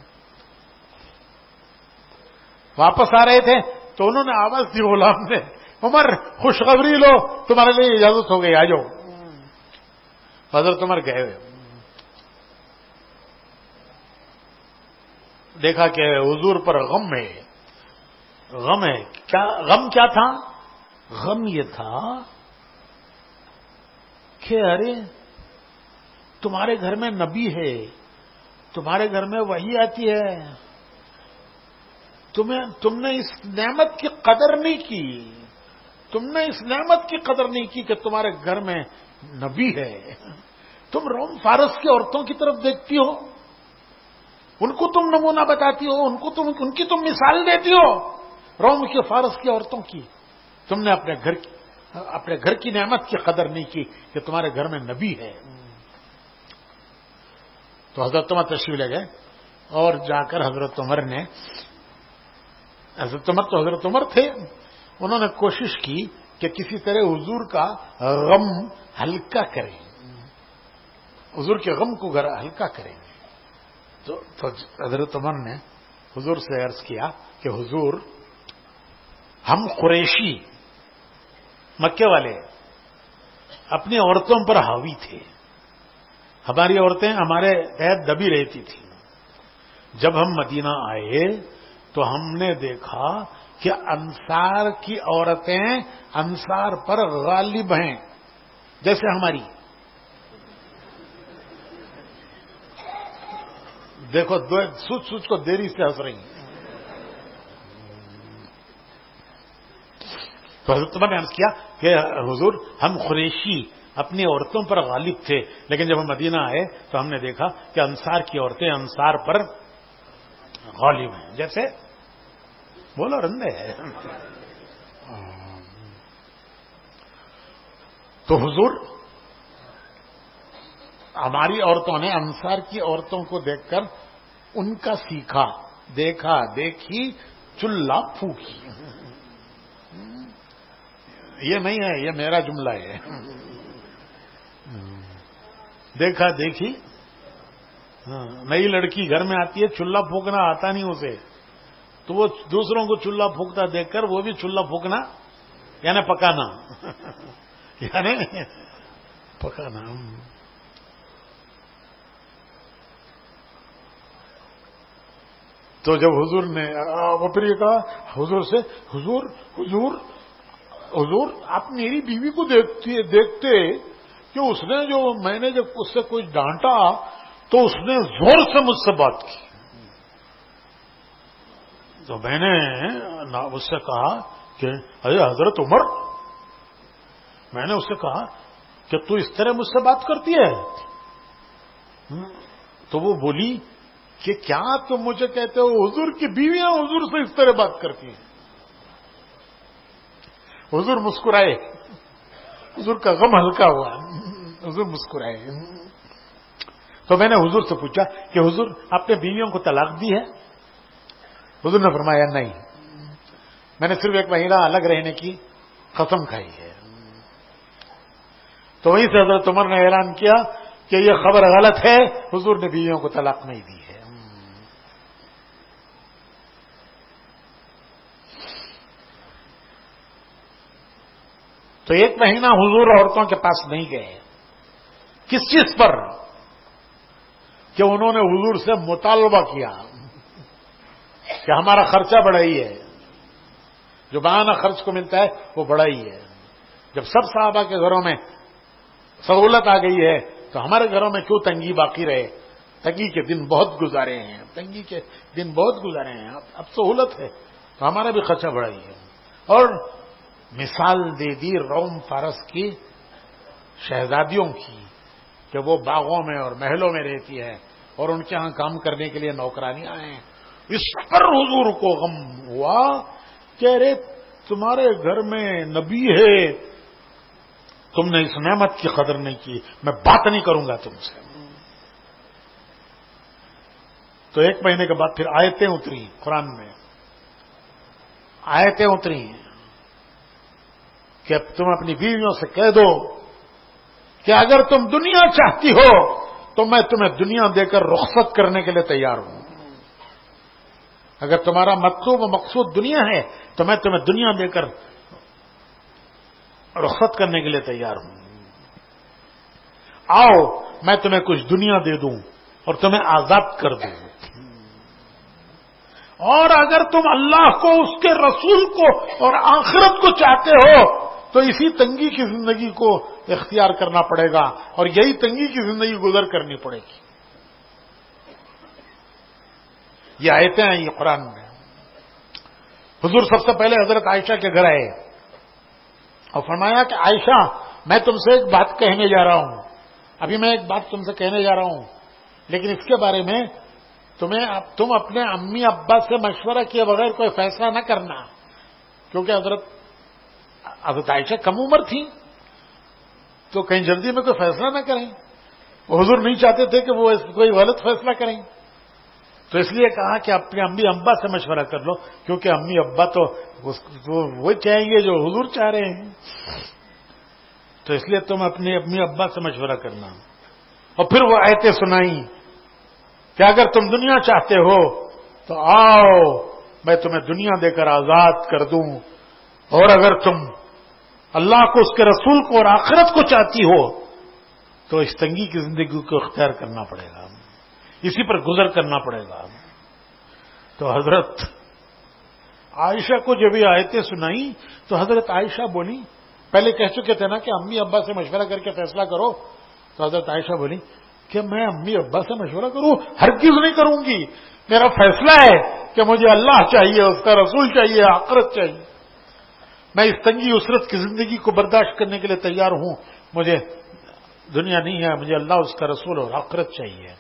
واپس آ رہے تھے تو انہوں نے آواز دی غلام نے, عمر خوشخبری لو, تمہارے لیے اجازت ہو گئی, آ جاؤ. حضرت عمر گئے, دیکھا کہ حضور پر غم ہے. غم ہے کیا؟ غم کیا تھا؟ غم یہ تھا کہ ارے تمہارے گھر میں نبی ہے, تمہارے گھر میں وحی آتی ہے, تم نے اس نعمت کی قدر نہیں کی, تم نے اس نعمت کی قدر نہیں کی کہ تمہارے گھر میں نبی ہے. تم روم فارس کی عورتوں کی طرف دیکھتی ہو, ان کو تم نمونہ بتاتی ہو, ان کی تم مثال دیتی ہو, روم کی فارس کی عورتوں کی. تم نے اپنے گھر کی نعمت کی قدر نہیں کی کہ تمہارے گھر میں نبی ہے. تو حضرت عمر تشریف لے گئے اور جا کر حضرت عمر تو حضرت عمر تھے, انہوں نے کوشش کی کہ کسی طرح حضور کا غم ہلکا کریں, حضور کے غم کو ہلکا کریں. تو حضرت عمر نے حضور سے عرض کیا کہ حضور, ہم قریشی مکے والے اپنی عورتوں پر حاوی تھے, ہماری عورتیں ہمارے تحت دبی رہتی تھیں. جب ہم مدینہ آئے تو ہم نے دیکھا کہ انصار کی عورتیں انصار پر غالب ہیں, جیسے ہماری. دیکھو سوچ کو دیری سے ہنس رہی ہیں. تو حضرت عمر نے عرض کیا کہ حضور, ہم قریشی اپنی عورتوں پر غالب تھے, لیکن جب ہم مدینہ آئے تو ہم نے دیکھا کہ انصار کی عورتیں انصار پر غالب ہیں, جیسے بولو رندے ہے. تو حضور, ہماری عورتوں نے انصار کی عورتوں کو دیکھ کر ان کا سیکھا, دیکھا دیکھی چولہا پھونکی. یہ نہیں ہے, یہ میرا جملہ ہے. دیکھا دیکھی, نئی لڑکی گھر میں آتی ہے, چولہا پھونکنا آتا نہیں اسے, تو وہ دوسروں کو چولہا پھونکتا دیکھ کر وہ بھی چولہا پھونکنا یعنی پکانا یعنی پکانا. تو جب حضور نے وہ پھر یہ کہا حضور سے, حضور آپ میری بیوی کو دیکھتے کہ اس نے جو میں نے جب اس سے کوئی ڈانٹا تو اس نے زور سے مجھ سے بات کی. تو میں نے اس سے کہا کہ ارے حضرت عمر, میں نے اس سے کہا کہ تو اس طرح مجھ سے بات کرتی ہے؟ تو وہ بولی کہ کیا تم مجھے کہتے ہو حضور کی بیویاں حضور سے اس طرح بات کرتی ہیں. حضور مسکرائے, حضور کا غم ہلکا ہوا, حضور مسکرائے. تو میں نے حضور سے پوچھا کہ حضور آپ نے بیویوں کو طلاق دی ہے؟ حضور نے فرمایا نہیں, میں نے صرف 1 مہینہ الگ رہنے کی قسم کھائی ہے. تو وہیں سے حضرت عمر نے اعلان کیا کہ یہ خبر غلط ہے, حضور نے بیویوں کو طلاق نہیں دی ہے. تو 1 مہینہ حضور عورتوں کے پاس نہیں گئے. کس چیز پر؟ کہ انہوں نے حضور سے مطالبہ کیا کہ ہمارا خرچہ بڑھائی ہے, جو بہانہ خرچ کو ملتا ہے وہ بڑھائی ہے. جب سب صحابہ کے گھروں میں سہولت آ گئی ہے تو ہمارے گھروں میں کیوں تنگی باقی رہے؟ تنگی کے دن بہت گزارے ہیں، تنگی کے دن بہت گزارے ہیں، اب سہولت ہے تو ہمارا بھی خرچہ بڑھائی ہے۔ اور مثال دے دی روم فارس کی شہزادیوں کی کہ وہ باغوں میں اور محلوں میں رہتی ہے اور ان کے ہاں کام کرنے کے لیے نوکرانیاں ہیں۔ اس پر حضور کو غم ہوا کہ ارے تمہارے گھر میں نبی ہے، تم نے اس نعمت کی قدر نہیں کی، میں بات نہیں کروں گا تم سے۔ تو 1 مہینے کے بعد پھر آیتیں اتری، قرآن میں آیتیں اتری کہ اب تم اپنی بیویوں سے کہہ دو کہ اگر تم دنیا چاہتی ہو تو میں تمہیں دنیا دے کر رخصت کرنے کے لیے تیار ہوں۔ اگر تمہارا مطلوب و مقصود دنیا ہے تو میں تمہیں دنیا دے کر رخصت کرنے کے لیے تیار ہوں۔ آؤ میں تمہیں کچھ دنیا دے دوں اور تمہیں آزاد کر دوں، اور اگر تم اللہ کو، اس کے رسول کو اور آخرت کو چاہتے ہو تو اسی تنگی کی زندگی کو اختیار کرنا پڑے گا اور یہی تنگی کی زندگی گزر کرنی پڑے گی۔ یہ آیتیں ہیں یہ قرآن میں۔ حضور سب سے پہلے حضرت عائشہ کے گھر آئے اور فرمایا کہ عائشہ میں تم سے ایک بات کہنے جا رہا ہوں، ابھی میں ایک بات تم سے کہنے جا رہا ہوں، لیکن اس کے بارے میں تم اپنے امی ابا سے مشورہ کیے بغیر کوئی فیصلہ نہ کرنا، کیونکہ حضرت عائشہ کم عمر تھی تو کہیں جلدی میں کوئی فیصلہ نہ کریں، وہ حضور نہیں چاہتے تھے کہ وہ کوئی غلط فیصلہ کریں، تو اس لیے کہا کہ اپنے امی ابا سے مشورہ کر لو، کیونکہ امی ابا تو وہ چاہیں گے جو حضور چاہ رہے ہیں، تو اس لیے تم اپنے امی ابا سے مشورہ کرنا۔ اور پھر وہ آیتیں سنائیں کہ اگر تم دنیا چاہتے ہو تو آؤ میں تمہیں دنیا دے کر آزاد کر دوں، اور اگر تم اللہ کو، اس کے رسول کو اور آخرت کو چاہتی ہو تو اس تنگی کی زندگی کو اختیار کرنا پڑے گا، اسی پر گزر کرنا پڑے گا۔ تو حضرت عائشہ کو جب یہ آیتیں سنائیں تو حضرت عائشہ بولی، پہلے کہہ چکے تھے نا کہ امی ابا سے مشورہ کر کے فیصلہ کرو، تو حضرت عائشہ بولی کہ میں امی ابا سے مشورہ کروں؟ ہرگز نہیں کروں گی، میرا فیصلہ ہے کہ مجھے اللہ چاہیے، اس کا رسول چاہیے، آخرت چاہیے، میں اس تنگی اسرت کی زندگی کو برداشت کرنے کے لیے تیار ہوں، مجھے دنیا نہیں ہے، مجھے اللہ، اس کا رسول اور آخرت چاہیے۔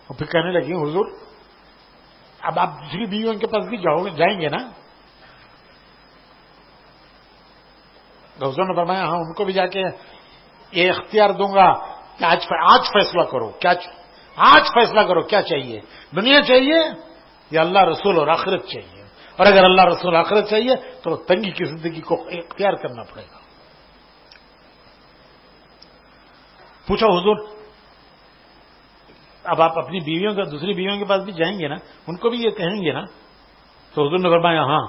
اور پھر کہنے لگی حضور اب آپ دوسری بیویوں کے پاس بھی جائیں گے نا؟ حضور نے فرمایا ہاں، ان کو بھی جا کے یہ اختیار دوں گا کہ آج فیصلہ کرو، آج فیصلہ کرو کیا چاہیے، دنیا چاہیے یا اللہ رسول اور آخرت چاہیے، اور اگر اللہ رسول آخرت چاہیے تو تنگی کی زندگی کو اختیار کرنا پڑے گا۔ پوچھا حضور اب آپ اپنی دوسری بیویوں کے پاس بھی جائیں گے نا، ان کو بھی یہ کہیں گے نا؟ تو حضور نے فرمایا ہاں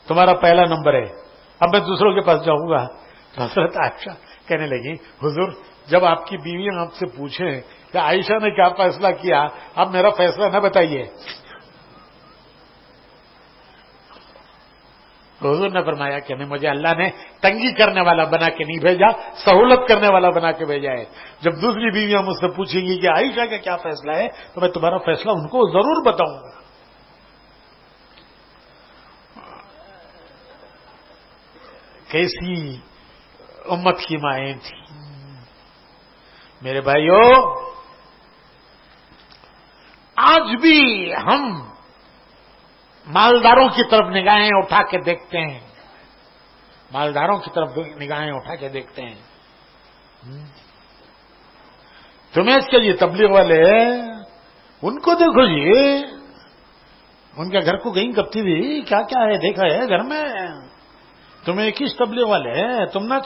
تمہارا پہلا نمبر ہے، اب میں دوسروں کے پاس جاؤں گا۔ تو حضرت عائشہ کہنے لگی حضور جب آپ کی بیویاں آپ سے پوچھیں کہ عائشہ نے کیا فیصلہ کیا، آپ میرا فیصلہ نہ بتائیے۔ حضور نے فرمایا کہ نہیں، مجھے اللہ نے تنگی کرنے والا بنا کے نہیں بھیجا، سہولت کرنے والا بنا کے بھیجا ہے۔ جب دوسری بیویاں مجھ سے پوچھیں گی کہ عائشہ کا کیا فیصلہ ہے تو میں تمہارا فیصلہ ان کو ضرور بتاؤں گا۔ کیسی امت کی مائیں تھیں میرے بھائیو! آج بھی ہم مالداروں کی طرف نگاہیں اٹھا کے دیکھتے ہیں، مالداروں کی طرف نگاہیں اٹھا کے دیکھتے ہیں۔ تمہیں اس کے لیے تبلیغ والے ان کو دیکھو جی، ان کے گھر کو گئی کبتی بھی کیا کیا ہے دیکھا ہے گھر میں، تمہیں کس تبلیغ والے تم نے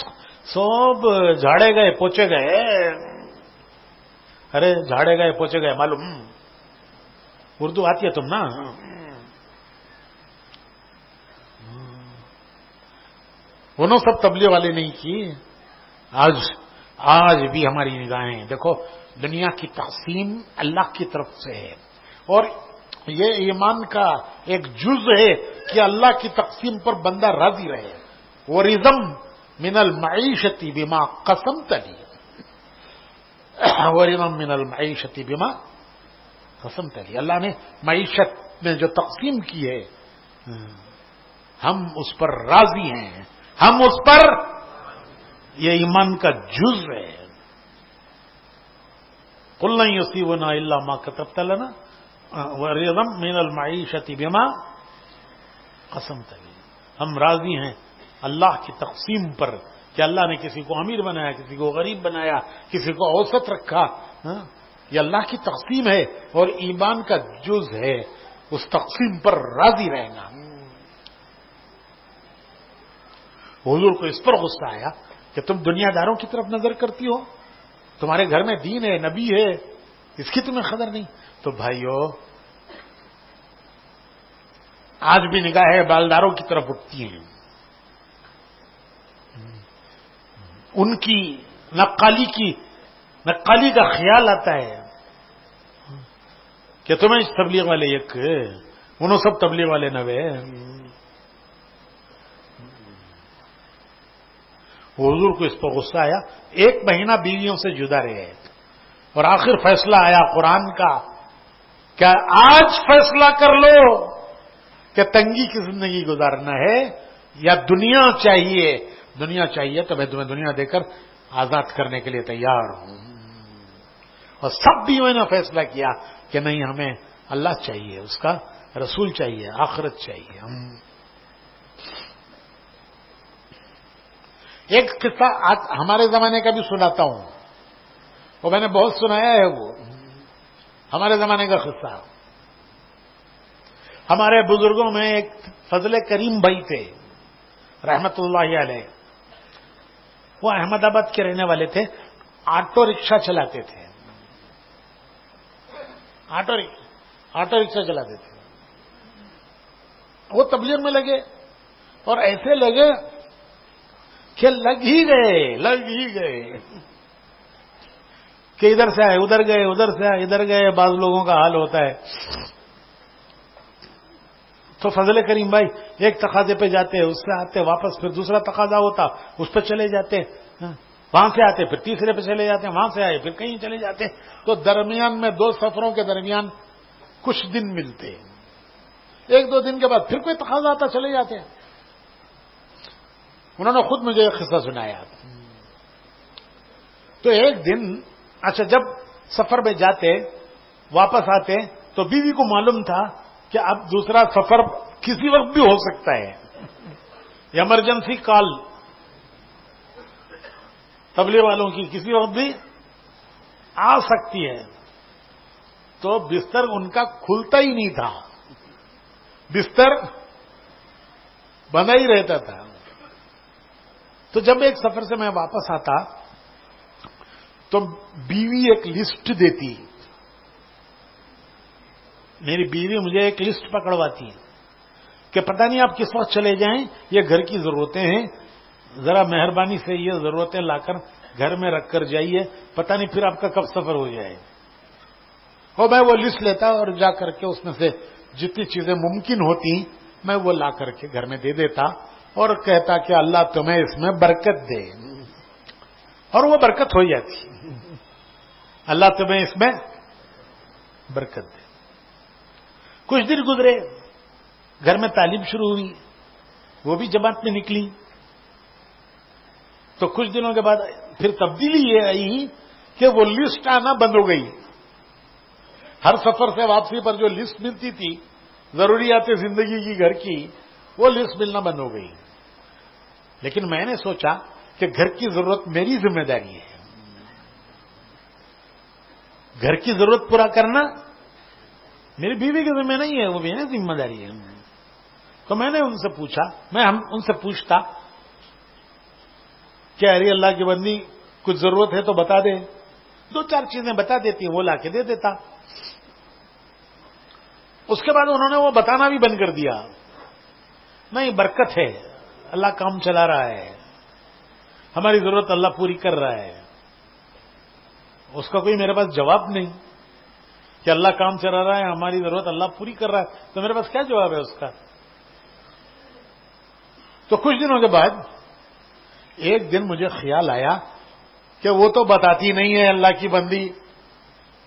سب جھاڑے گئے پوچھے گئے، ارے جھاڑے گئے پوچھے گئے معلوم، اردو آتی ہے تم نا؟ انہوں سب تبلیغ والے نہیں کی۔ آج بھی ہماری نگاہیں دیکھو، دنیا کی تقسیم اللہ کی طرف سے ہے، اور یہ ایمان کا ایک جز ہے کہ اللہ کی تقسیم پر بندہ راضی رہے، وہ رزم من المعیشت بما قسمت لی ورضا من المعیشت بما قسمت لی. اللہ نے معیشت میں جو تقسیم کی ہے ہم اس پر راضی ہیں, ہم اس پر, یہ ایمان کا جز ہے. قل لن یصیبنا الا ما کتبت لنا ورضا من المعیشت بما قسمت لی. ہم راضی ہیں اللہ کی تقسیم پر کہ اللہ نے کسی کو امیر بنایا, کسی کو غریب بنایا, کسی کو اوسط رکھا. یہ اللہ کی تقسیم ہے اور ایمان کا جز ہے اس تقسیم پر راضی رہنا. حضور کو اس پر غصہ آیا کہ تم دنیا داروں کی طرف نظر کرتی ہو, تمہارے گھر میں دین ہے, نبی ہے, اس کی تمہیں خبر نہیں. تو بھائیو آج بھی نگاہیں بالداروں کی طرف اٹھتی ہیں, ان کی نقالی کا خیال آتا ہے کہ تمہیں تبلیغ والے ایک انہوں سب تبلیغ والے نوے. حضور کو اس پر غصہ آیا, 1 مہینہ بیویوں سے جدا رہے اور آخر فیصلہ آیا قرآن کا, کیا آج فیصلہ کر لو کہ تنگی کی زندگی گزارنا ہے یا دنیا چاہیے. دنیا چاہیے تو میں تمہیں دنیا دے کر آزاد کرنے کے لیے تیار ہوں. اور سب بیویوں نے فیصلہ کیا کہ نہیں, ہمیں اللہ چاہیے, اس کا رسول چاہیے, آخرت چاہیے. ایک قصہ آج ہمارے زمانے کا بھی سناتا ہوں, وہ میں نے بہت سنایا ہے. وہ ہمارے زمانے کا قصہ. ہمارے بزرگوں میں ایک فضل کریم بھائی تھے رحمت اللہ علیہ. وہ احمد آباد کے رہنے والے تھے, آٹو رکشا چلاتے تھے. آٹو رکشا چلاتے تھے. وہ تبلیغ میں لگے اور ایسے لگے کہ لگ ہی گئے کہ ادھر سے آئے ادھر گئے, ادھر سے آئے ادھر گئے. بعض لوگوں کا حال ہوتا ہے. تو فضل کریم بھائی ایک تقاضے پہ جاتے, اس سے آتے واپس, پھر دوسرا تقاضا ہوتا اس پہ چلے جاتے, وہاں سے آتے پھر تیسرے پہ چلے جاتے, وہاں سے آئے پھر کہیں چلے جاتے. تو درمیان میں 2 سفروں کے درمیان کچھ دن ملتے, 1-2 دن کے بعد پھر کوئی تقاضا آتا چلے جاتے. انہوں نے خود مجھے ایک قصہ سنایا. تو ایک دن, اچھا جب سفر میں جاتے واپس آتے تو بیوی کو معلوم تھا کہ اب دوسرا سفر کسی وقت بھی ہو سکتا ہے, ایمرجنسی کال تبلیغ والوں کی کسی وقت بھی آ سکتی ہے. تو بستر ان کا کھلتا ہی نہیں تھا, بستر بندہ ہی رہتا تھا. تو جب ایک سفر سے میں واپس آتا تو بیوی ایک لسٹ دیتی, میری بیوی مجھے ایک لسٹ پکڑواتی ہے کہ پتہ نہیں آپ کس وقت چلے جائیں, یہ گھر کی ضرورتیں ہیں, ذرا مہربانی سے یہ ضرورتیں لا کر گھر میں رکھ کر جائیے, پتہ نہیں پھر آپ کا کب سفر ہو جائے. اور میں وہ لسٹ لیتا اور جا کر کے اس میں سے جتنی چیزیں ممکن ہوتی میں وہ لا کر کے گھر میں دے دیتا اور کہتا کہ اللہ تمہیں اس میں برکت دے, اور وہ برکت ہو جاتی. اللہ تمہیں اس میں برکت دے. کچھ دن گزرے, گھر میں تعلیم شروع ہوئی, وہ بھی جماعت میں نکلی. تو کچھ دنوں کے بعد پھر تبدیلی یہ آئی کہ وہ لسٹ آنا بند ہو گئی. ہر سفر سے واپسی پر جو لسٹ ملتی تھی ضروریات زندگی کی گھر کی, وہ لسٹ ملنا بند ہو گئی. لیکن میں نے سوچا کہ گھر کی ضرورت میری ذمہ داری ہے, گھر کی ضرورت پورا کرنا میری بیوی کی ذمہ نہیں ہے, وہ میری ذمہ داری ہے. تو میں نے ان سے پوچھا, میں ان سے پوچھتا کہ ارے اللہ کی بندی کچھ ضرورت ہے تو بتا دے, 2-4 چیزیں بتا دیتی, وہ لا کے دے دیتا. اس کے بعد انہوں نے وہ بتانا بھی بند کر دیا. نہیں, برکت ہے, اللہ کام چلا رہا ہے, ہماری ضرورت اللہ پوری کر رہا ہے. اس کا کوئی میرے پاس جواب نہیں کہ اللہ کام چلا رہا ہے, ہماری ضرورت اللہ پوری کر رہا ہے, تو میرے پاس کیا جواب ہے اس کا. تو کچھ دنوں کے بعد ایک دن مجھے خیال آیا کہ وہ تو بتاتی نہیں ہے اللہ کی بندی،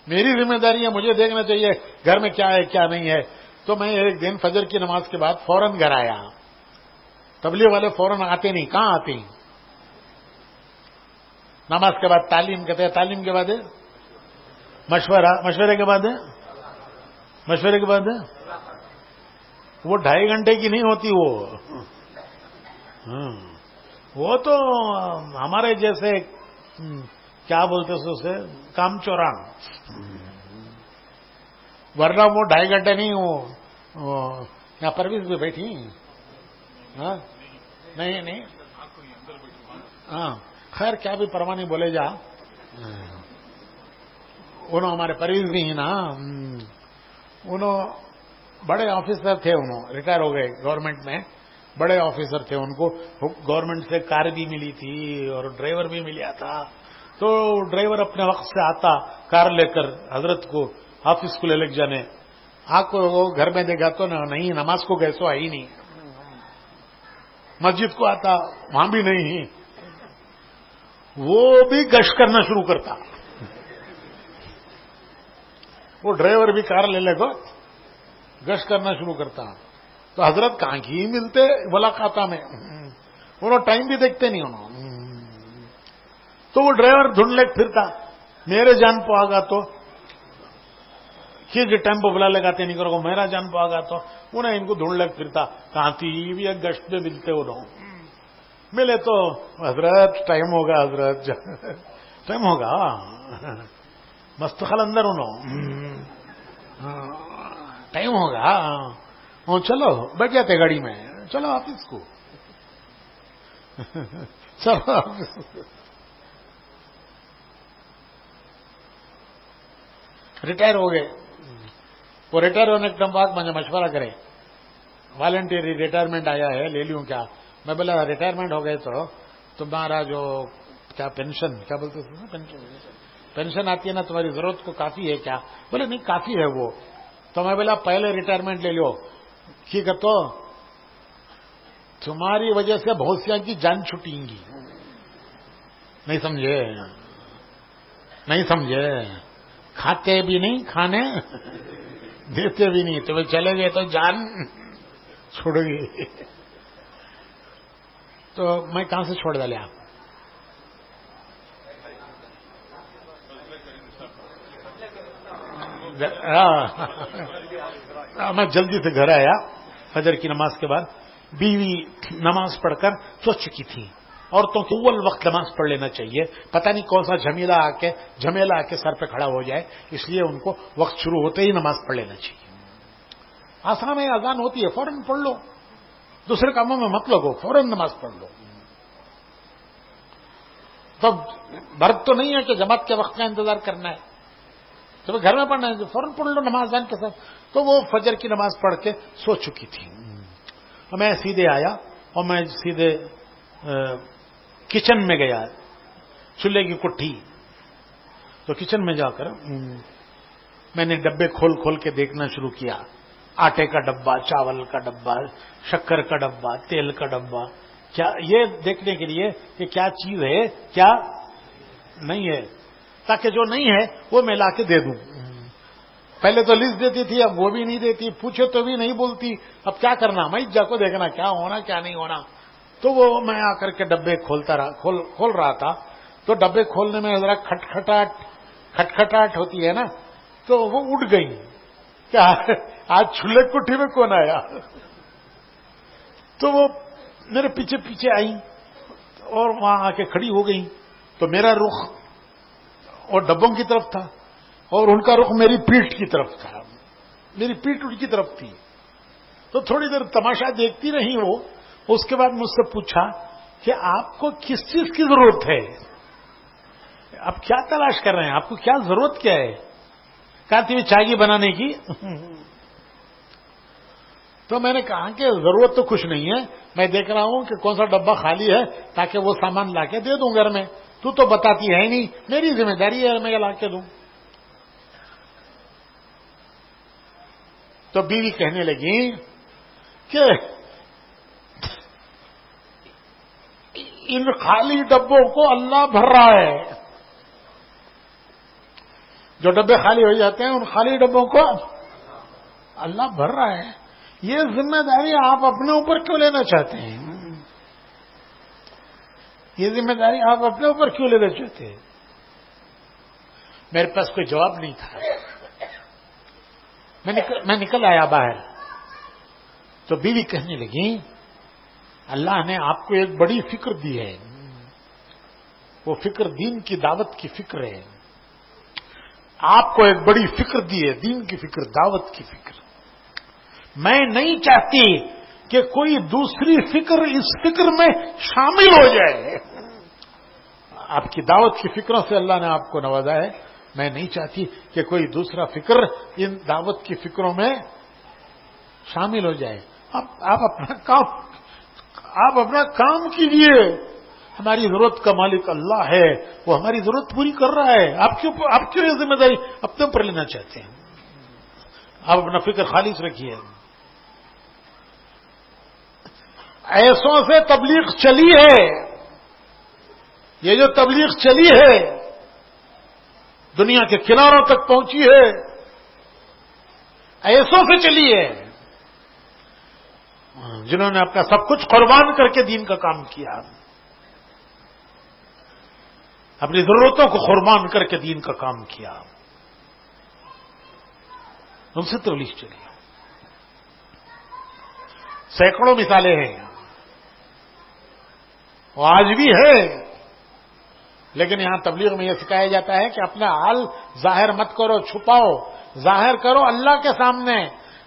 میری ذمہ داری ہے، مجھے دیکھنا چاہیے گھر میں کیا ہے کیا نہیں ہے. تو میں ایک دن فجر کی نماز کے بعد فوراً گھر آیا. تبلیغ والے فوراً آتے نہیں، کہاں آتے ہیں؟ نماز کے بعد تعلیم کہتے ہیں، تعلیم کے بعد ہے مشورہ، مشورے کے بعد ہے مشورے کے بعد ہے وہ 2.5 گھنٹے کی نہیں ہوتی وہ تو ہمارے جیسے کیا بولتے اسے کام چوران، ورنہ وہ 2.5 گھنٹے نہیں. وہ یہاں پرویز بھی بیٹھی نہیں ہاں خیر کیا بھی پرواہ نہیں بولے جا. انہوں ہمارے پرویز بھی ہیں نا، انہوں بڑے آفیسر تھے، انہوں ریٹائر ہو گئے گورنمنٹ میں، بڑے آفیسر تھے. ان کو گورنمنٹ سے کار بھی ملی تھی اور ڈرائیور بھی ملا تھا. تو ڈرائیور اپنے وقت سے آتا کار لے کر حضرت کو آفس کو لے جانے. آپ کو وہ گھر میں دیکھا تو نہیں، نماز کو گئے سو آئی نہیں. مسجد کو آتا وہاں بھی نہیں، وہ بھی گشت کرنا شروع کرتا. وہ ڈرائیور بھی کار لے لے کو گشت کرنا شروع کرتا. تو حضرت کہاں کی ملتے ملاقات میں، انہوں ٹائم بھی دیکھتے نہیں انہوں. تو وہ ڈرائیور ڈھونڈ لے پھرتا، میرے جان پہ آگا تو جو ٹیمپو بلا لگاتے نہیں کرو میرا جان پہ آگا تو انہیں ان کو ڈھونڈ لگ پھرتا. کہاں تھی بھی گشت میں ملتے انہوں. ملے تو حضرت ٹائم ہوگا، حضرت ٹائم ہوگا، مستقل اندر انہوں ٹائم ہوگا. چلو بیٹھ جاتے گاڑی میں، چلو آفس کو چلو ریٹائر ہو گئے. وہ ریٹائر ہونے کے بعد مجھے مشورہ کرے، والنٹری ریٹائرمنٹ آیا ہے لے لوں کیا؟ میں بولا ریٹائرمنٹ ہو گئے تو تمہارا جو کیا پینشن کیا بولتے پینشن آتی ہے نا، تمہاری ضرورت کو کافی ہے کیا؟ بولے نہیں کافی ہے وہ. تو میں بولا پہلے ریٹائرمنٹ لے لو. ٹھیک ہے تو تمہاری وجہ سے بہت سی کی جان چھٹیں گی. نہیں سمجھے کھاتے بھی نہیں، کھانے دیتے بھی نہیں، تمہیں چلے گئے تو جان چھوڑ گئی. تو میں کہاں سے چھوڑ ڈالے آپ؟ میں جلدی سے گھر آیا فجر کی نماز کے بعد. بیوی نماز پڑھ کر سو چکی تھی. عورتوں کو اول وقت نماز پڑھ لینا چاہیے، پتہ نہیں کون سا جھمیلا آ کے سر پہ کھڑا ہو جائے، اس لیے ان کو وقت شروع ہوتے ہی نماز پڑھ لینا چاہیے. آسان ہے، اذان ہوتی ہے فوراً پڑھ لو، دوسرے کاموں میں مت لگو، فوراً نماز پڑھ لو. تو برد تو نہیں ہے کہ جماعت کے وقت کا انتظار کرنا ہے، جب گھر میں پڑھنا ہے فوراً پڑھ لو نماز اذان کے ساتھ. تو وہ فجر کی نماز پڑھ کے سو چکی تھی. میں سیدھے آیا اور میں سیدھے کچن میں گیا، چولہے کی کٹھی. تو کچن میں جا کر میں نے ڈبے کھول کھول کے دیکھنا شروع کیا. آٹے کا ڈبہ، چاول کا ڈبہ، شکر کا ڈبہ، تیل کا ڈبہ، کیا یہ دیکھنے کے لیے کہ کیا چیز ہے کیا نہیں ہے، تاکہ جو نہیں ہے وہ میں لا کے دے دوں. پہلے تو لسٹ دیتی تھی، اب وہ بھی نہیں دیتی، پوچھے تو بھی نہیں بولتی. اب کیا کرنا، میں جا کو دیکھنا کیا ہونا کیا نہیں ہونا. تو وہ میں آ کر کے ڈبے کھول رہا تھا. تو ڈبے کھولنے میں ذرا کھٹکھٹاہٹ ہوتی ہے نا، تو وہ اٹھ گئی. کیا آج چھلے کٹھی میں کون آیا؟ تو وہ میرے پیچھے پیچھے آئی اور وہاں آ کے کھڑی ہو گئی. تو میرا رخ اور ڈبوں کی طرف تھا اور ان کا رخ میری پیٹھ کی طرف تھا، میری پیٹھ ان کی طرف تھی. تو تھوڑی دیر تماشا دیکھتی رہی وہ. اس کے بعد مجھ سے پوچھا کہ آپ کو کس چیز کی ضرورت ہے، آپ کیا تلاش کر رہے ہیں، آپ کو کیا ضرورت کیا ہے؟ کہا تھی چائے بنانے کی. تو میں نے کہا کہ ضرورت تو کچھ نہیں ہے، میں دیکھ رہا ہوں کہ کون سا ڈبہ خالی ہے تاکہ وہ سامان لا کے دے دوں گھر میں. تو بتاتی ہے نہیں، میری ذمہ داری ہے میں لا کے دوں. تو بیوی کہنے لگی کہ ان خالی ڈبوں کو اللہ بھر رہا ہے. جو ڈبے خالی ہو جاتے ہیں ان خالی ڈبوں کو اللہ بھر رہا ہے. یہ ذمہ داری آپ اپنے اوپر کیوں لینا چاہتے ہیں؟ یہ ذمہ داری آپ اپنے اوپر کیوں لینا چاہتے ہیں؟ میرے پاس کوئی جواب نہیں تھا. میں نکل آیا باہر تو بیوی کہنے لگی اللہ نے آپ کو ایک بڑی فکر دی ہے. وہ فکر دین کی دعوت کی فکر ہے. آپ کو ایک بڑی فکر دی ہے، دین کی فکر، دعوت کی فکر. میں نہیں چاہتی کہ کوئی دوسری فکر اس فکر میں شامل ہو جائے. آپ کی دعوت کی فکروں سے اللہ نے آپ کو نوازا ہے. میں نہیں چاہتی کہ کوئی دوسرا فکر ان دعوت کی فکروں میں شامل ہو جائے. آپ اپنا کام کیجیے. ہماری ضرورت کا مالک اللہ ہے، وہ ہماری ضرورت پوری کر رہا ہے. آپ کیوں یہ ذمہ داری اپنے اوپر لینا چاہتے ہیں؟ آپ اپنا فکر خالص رکھیے. ایسوں سے تبلیغ چلی ہے. یہ جو تبلیغ چلی ہے دنیا کے کناروں تک پہنچی ہے، ایسوں سے چلی ہے جنہوں نے اپنا سب کچھ قربان کر کے دین کا کام کیا، اپنی ضرورتوں کو قربان کر کے دین کا کام کیا. ان سے تبلیغ چلی. سینکڑوں مثالیں ہیں، وہ آج بھی ہے. لیکن یہاں تبلیغ میں یہ سکھایا جاتا ہے کہ اپنا حال ظاہر مت کرو، چھپاؤ. ظاہر کرو اللہ کے سامنے.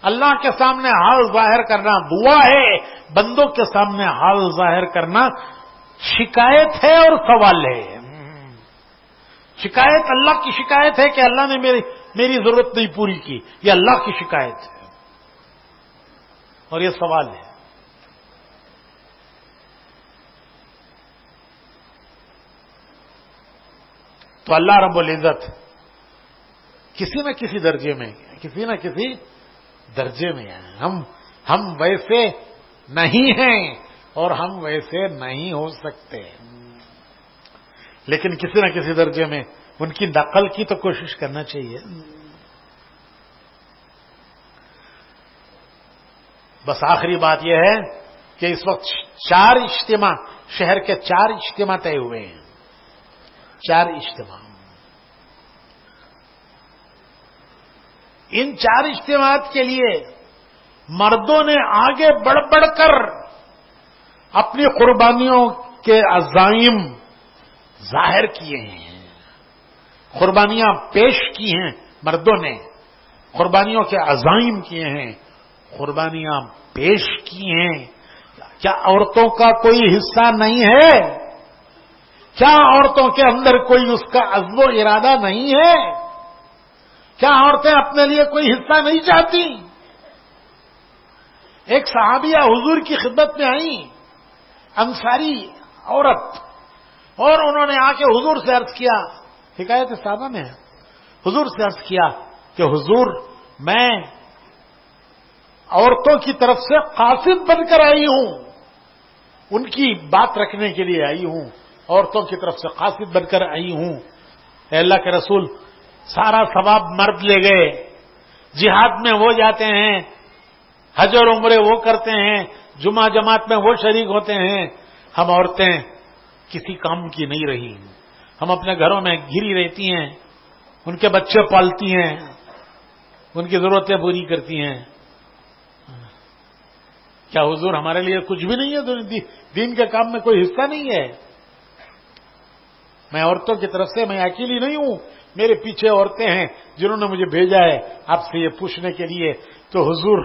اللہ کے سامنے حال ظاہر کرنا دعا ہے، بندوں کے سامنے حال ظاہر کرنا شکایت ہے اور سوال ہے. شکایت اللہ کی شکایت ہے کہ اللہ نے میری ضرورت نہیں پوری کی، یہ اللہ کی شکایت ہے. اور یہ سوال ہے. تو اللہ رب العزت کسی نہ کسی درجے میں ہیں. ہم ویسے نہیں ہیں اور ہم ویسے نہیں ہو سکتے، لیکن کسی نہ کسی درجے میں ان کی نقل کی تو کوشش کرنا چاہیے. بس آخری بات یہ ہے کہ اس وقت 4 اجتماع، شہر کے 4 اجتماع طے ہوئے ہیں. 4 اجتماع. ان 4 اجتماعات کے لیے مردوں نے آگے بڑھ بڑھ کر اپنی قربانیوں کے عزائم ظاہر کیے ہیں. قربانیاں پیش کی ہیں مردوں نے، قربانیوں کے عزائم کیے ہیں، قربانیاں پیش کی ہیں. کیا عورتوں کا کوئی حصہ نہیں ہے؟ کیا عورتوں کے اندر کوئی اس کا عزم و ارادہ نہیں ہے؟ کیا عورتیں اپنے لیے کوئی حصہ نہیں چاہتی؟ ایک صحابیہ حضور کی خدمت میں آئیں، انصاری عورت، اور انہوں نے آ کے حضور سے عرض کیا، حکایت صحابہ میں ہے، حضور سے عرض کیا کہ حضور میں عورتوں کی طرف سے قاصد بن کر آئی ہوں، ان کی بات رکھنے کے لیے آئی ہوں، عورتوں کی طرف سے قاصد بن کر آئی ہوں. اے اللہ کے رسول، سارا ثواب مرد لے گئے، جہاد میں وہ جاتے ہیں، حج اور عمرے وہ کرتے ہیں، جمعہ جماعت میں وہ شریک ہوتے ہیں، ہم عورتیں کسی کام کی نہیں رہی. ہم اپنے گھروں میں گھری رہتی ہیں، ان کے بچے پالتی ہیں، ان کی ضرورتیں پوری کرتی ہیں. کیا حضور ہمارے لیے کچھ بھی نہیں ہے؟ دین کے کام میں کوئی حصہ نہیں ہے؟ میں عورتوں کی طرف سے، میں اکیلی نہیں ہوں، میرے پیچھے عورتیں ہیں جنہوں نے مجھے بھیجا ہے آپ سے یہ پوچھنے کے لیے. تو حضور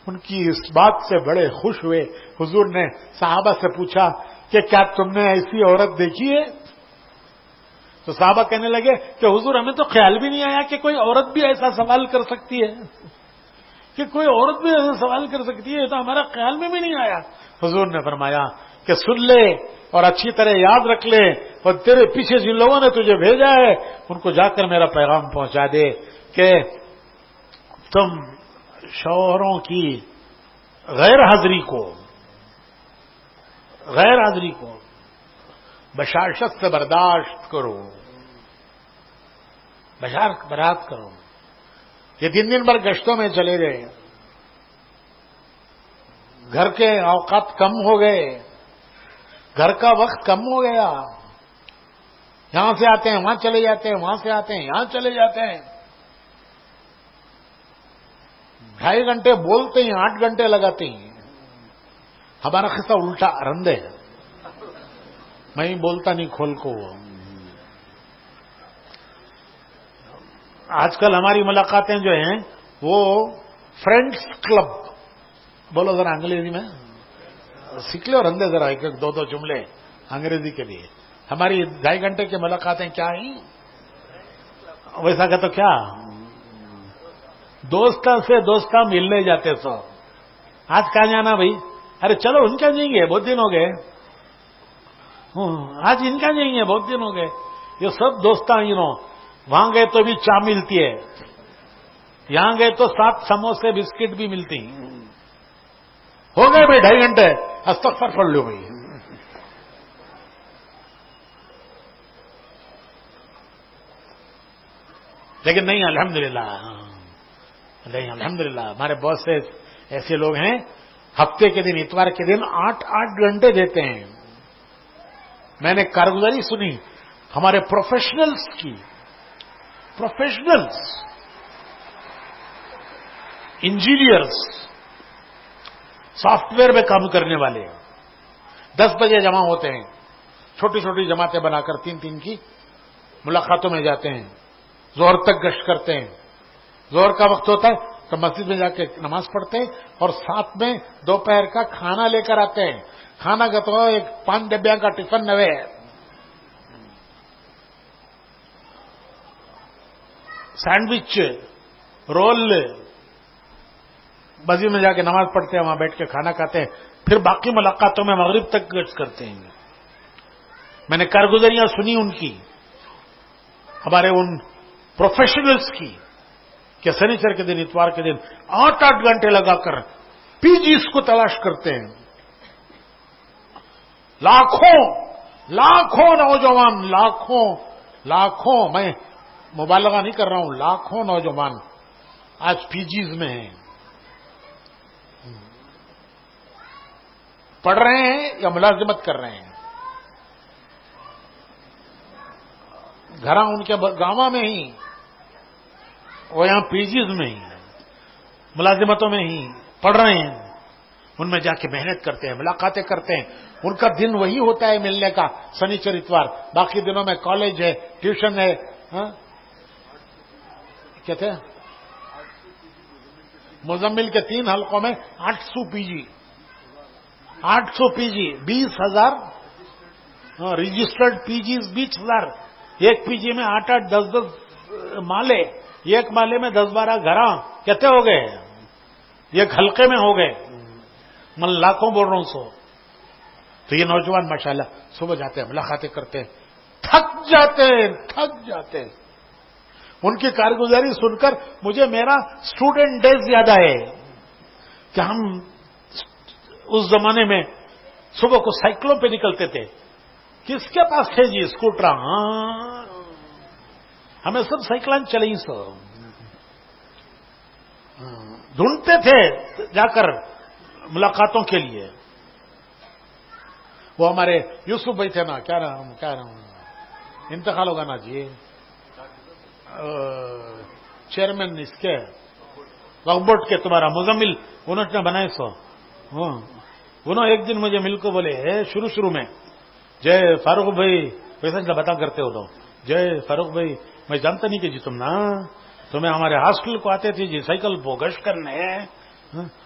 ان کی اس بات سے بڑے خوش ہوئے. حضور نے صحابہ سے پوچھا کہ کیا تم نے ایسی عورت دیکھی ہے؟ تو صحابہ کہنے لگے کہ حضور ہمیں تو خیال بھی نہیں آیا کہ کوئی عورت بھی ایسا سوال کر سکتی ہے، کہ کوئی عورت بھی ایسا سوال کر سکتی ہے، تو ہمارا خیال میں بھی نہیں آیا. حضور نے فرمایا کہ سن لے اور اچھی طرح یاد رکھ لے، اور تیرے پیچھے جن لوگوں نے تجھے بھیجا ہے ان کو جا کر میرا پیغام پہنچا دے کہ تم شوہروں کی غیر حاضری کو بشاشت سے برداشت کرو، برات کرو. یہ دن بھر گشتوں میں چلے گئے، گھر کے اوقات کم ہو گئے، گھر کا وقت کم ہو گیا. یہاں سے آتے ہیں وہاں چلے جاتے ہیں، وہاں سے آتے ہیں یہاں چلے جاتے ہیں. 2.5 گھنٹے بولتے ہیں 8 گھنٹے لگاتے ہیں. ہمارا قصہ الٹا رندے ہے، میں بولتا نہیں کھول کو. آج کل ہماری ملاقاتیں جو ہیں وہ فرینڈس کلب، بولو ذرا انگریزی میں سیکھ لو رندے، ذرا ایک 2 جملے انگریزی کے لیے. ہماری 2.5 گھنٹے کی ملاقاتیں کیا ہیں؟ ویسا کہ تو کیا دوستوں سے دوستاں ملنے جاتے سو. آج کہاں جانا بھائی؟ ارے چلو ان کا جائیں گے، بہت دن ہو گئے. آج ان کا جائیں گے، بہت دن ہو گئے. یہ سب دوستاں وہاں گئے تو بھی چائے ملتی ہے، یہاں گئے تو 7 سموسے بسکٹ بھی ملتی ہیں. ہو گئے بھائی 2.5 گھنٹے، استغفار پڑھ لو بھائی. لیکن نہیں، الحمدللہ نہیں، الحمدللہ ہمارے بہت سے ایسے لوگ ہیں ہفتے کے دن، اتوار کے دن 8 گھنٹے دیتے ہیں. میں نے کارگزاری سنی ہمارے پروفیشنلز کی، پروفیشنلز انجینئرز، سافٹ ویئر میں کام کرنے والے 10 بجے جمع ہوتے ہیں، چھوٹی چھوٹی جماعتیں بنا کر 3 کی ملاقاتوں میں جاتے ہیں، ظہر تک گشت کرتے ہیں. ظہر کا وقت ہوتا ہے تو مسجد میں جا کے نماز پڑھتے ہیں اور ساتھ میں دوپہر کا کھانا لے کر آتے ہیں. کھانا کا تو ایک 5 ڈبیاں کا ٹفن نوے ہے، سینڈوچ، رول. مسجد میں جا کے نماز پڑھتے ہیں، وہاں بیٹھ کے کھانا کھاتے ہیں، پھر باقی ملاقاتوں میں مغرب تک گشت کرتے ہیں. میں نے کارگزاریاں سنی ان کی، ہمارے ان پروفیشنلز کی، کہ سنیچر کے دن، اتوار کے دن 8 گھنٹے لگا کر پی جیز کو تلاش کرتے ہیں. لاکھوں نوجوان، لاکھوں میں مبالغہ نہیں کر رہا ہوں، لاکھوں نوجوان آج پی جیز میں ہیں. پڑھ رہے ہیں یا ملازمت کر رہے ہیں. گھراں ان کے گاؤں میں ہی، وہ یہاں پی جیز میں ہی، ملازمتوں میں ہی پڑھ رہے ہیں. ان میں جا کے محنت کرتے ہیں، ملاقاتیں کرتے ہیں. ان کا دن وہی ہوتا ہے ملنے کا، سنیچر اتوار. باقی دنوں میں کالج ہے، ٹیوشن ہے. کہتے ہیں مزمل کے 3 حلقوں میں 800 پی جی، 20,000 رجسٹرڈ پی جیز، 20,000. ایک پی جی میں 8 10 مالے، ایک مالے میں 10-12 گھراں کہتے ہو گئے، ایک حلقے میں ہو گئے. من لاکھوں بول رہا ہوں سو. تو یہ نوجوان ماشاءاللہ صبح جاتے ہیں، ملاقاتیں کرتے ہیں، تھک جاتے ہیں. ان کی کارگزاری سن کر مجھے میرا اسٹوڈنٹ ڈیز یاد آئے کہ ہم اس زمانے میں صبح کو سائیکلوں پہ نکلتے تھے. کس کے پاس تھے جی اسکوٹر؟ ہمیں سب سائیکلان چلیں سو. ڈھونڈتے تھے جا کر ملاقاتوں کے لیے. وہ ہمارے یوسف بھائی تھے نا، کیا نام انتقال ہوگا نا جی، چیئرمین اس کے وقف بورڈ کے، تمہارا مزمل، انہوں نے بنائے سو. انہوں ایک دن مجھے مل کو بولے شروع میں، جے فاروق بھائی، ویسے بتا کرتے ہو تو، جے فاروق بھائی میں جانتا نہیں کہ جی تمہیں ہمارے ہاسٹل کو آتے تھے جی سائیکل بوگش کرنے.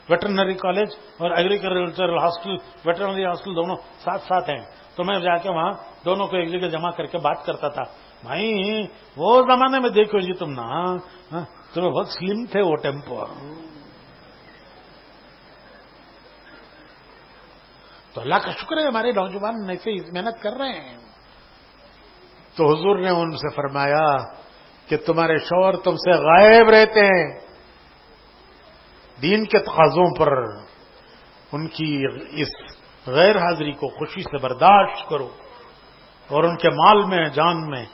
ویٹرنری کالج اور ایگریکلچرل ہاسٹل، ویٹرنری ہاسٹل دونوں ساتھ ہیں. تو میں جا کے وہاں دونوں کو ایک جگہ جمع کر کے بات کرتا تھا. بھائی وہ زمانے میں دیکھو جی تمہیں بہت سلم تھے وہ ٹیمپو. تو اللہ کا شکر ہے ہمارے نوجوان ایسے محنت کر رہے ہیں. تو حضور نے ان سے فرمایا کہ تمہارے شوہر تم سے غائب رہتے ہیں، دین کے تقاضوں پر ان کی اس غیر حاضری کو خوشی سے برداشت کرو اور ان کے مال میں جان میں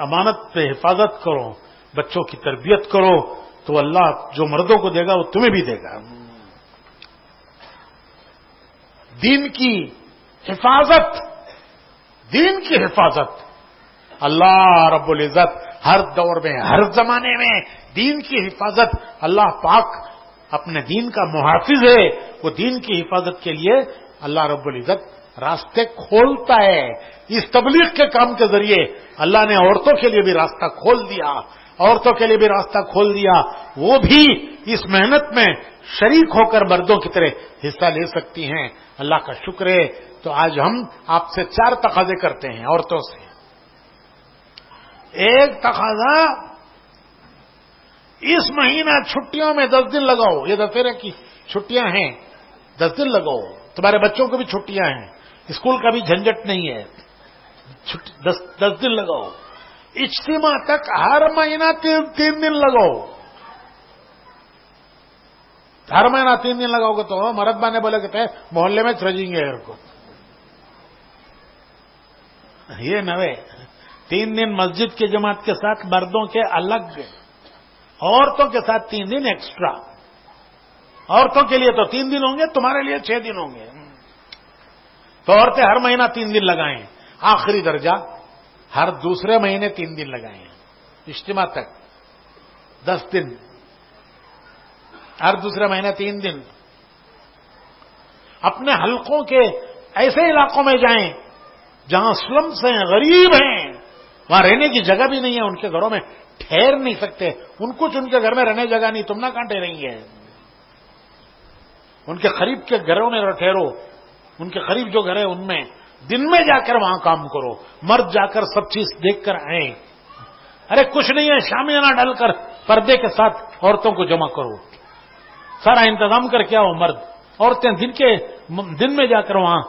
امانت پہ حفاظت کرو، بچوں کی تربیت کرو، تو اللہ جو مردوں کو دے گا وہ تمہیں بھی دے گا. دین کی حفاظت، دین کی حفاظت اللہ رب العزت ہر دور میں، ہر زمانے میں دین کی حفاظت. اللہ پاک اپنے دین کا محافظ ہے. وہ دین کی حفاظت کے لیے اللہ رب العزت راستے کھولتا ہے. اس تبلیغ کے کام کے ذریعے اللہ نے عورتوں کے لیے بھی راستہ کھول دیا، عورتوں کے لیے بھی راستہ کھول دیا. وہ بھی اس محنت میں شریک ہو کر مردوں کی طرح حصہ لے سکتی ہیں. اللہ کا شکر ہے. تو آج ہم آپ سے 4 تقاضے کرتے ہیں عورتوں سے. ایک تقاضا، اس مہینہ چھٹیوں میں 10 دن لگاؤ. یہ دسہرے کی چھٹیاں ہیں، 10 دن لگاؤ. تمہارے بچوں کو بھی چھٹیاں ہیں، اسکول کا بھی جھنجٹ نہیں ہے. 10 دن لگاؤ. اجتماع تک ہر مہینہ 3 دن لگاؤ. ہر مہینہ 3 دن لگاؤ گے تو مرتبہ نے بولے کہ محلے میں سرجیں گے کو. یہ نوے 3 دن مسجد کی جماعت کے ساتھ مردوں کے الگ، عورتوں کے ساتھ 3 دن ایکسٹرا. عورتوں کے لیے تو 3 دن ہوں گے، تمہارے لیے 6 دن ہوں گے. تو عورتیں ہر مہینہ 3 دن لگائیں. آخری درجہ ہر دوسرے مہینے 3 دن لگائیں. اجتماع تک 10 دن، ہر دوسرے مہینے 3 دن. اپنے حلقوں کے ایسے علاقوں میں جائیں جہاں سلمس ہیں، غریب ہیں، وہاں رہنے کی جگہ بھی نہیں ہے، ان کے گھروں میں ٹھہر نہیں سکتے. ان کو ان کے گھر میں رہنے جگہ نہیں، تم نہ کہاں ٹھہریں گے. ان کے قریب کے گھروں میں ٹھہرو. ان کے قریب جو گھر ہے ان میں دن میں جا کر وہاں کام کرو. مرد جا کر سب چیز دیکھ کر آئیں. ارے کچھ نہیں ہے، شامیانہ ڈال کر پردے کے ساتھ عورتوں کو جمع کرو. سارا انتظام کر کے آؤ. مرد عورتیں دن میں جا کر وہاں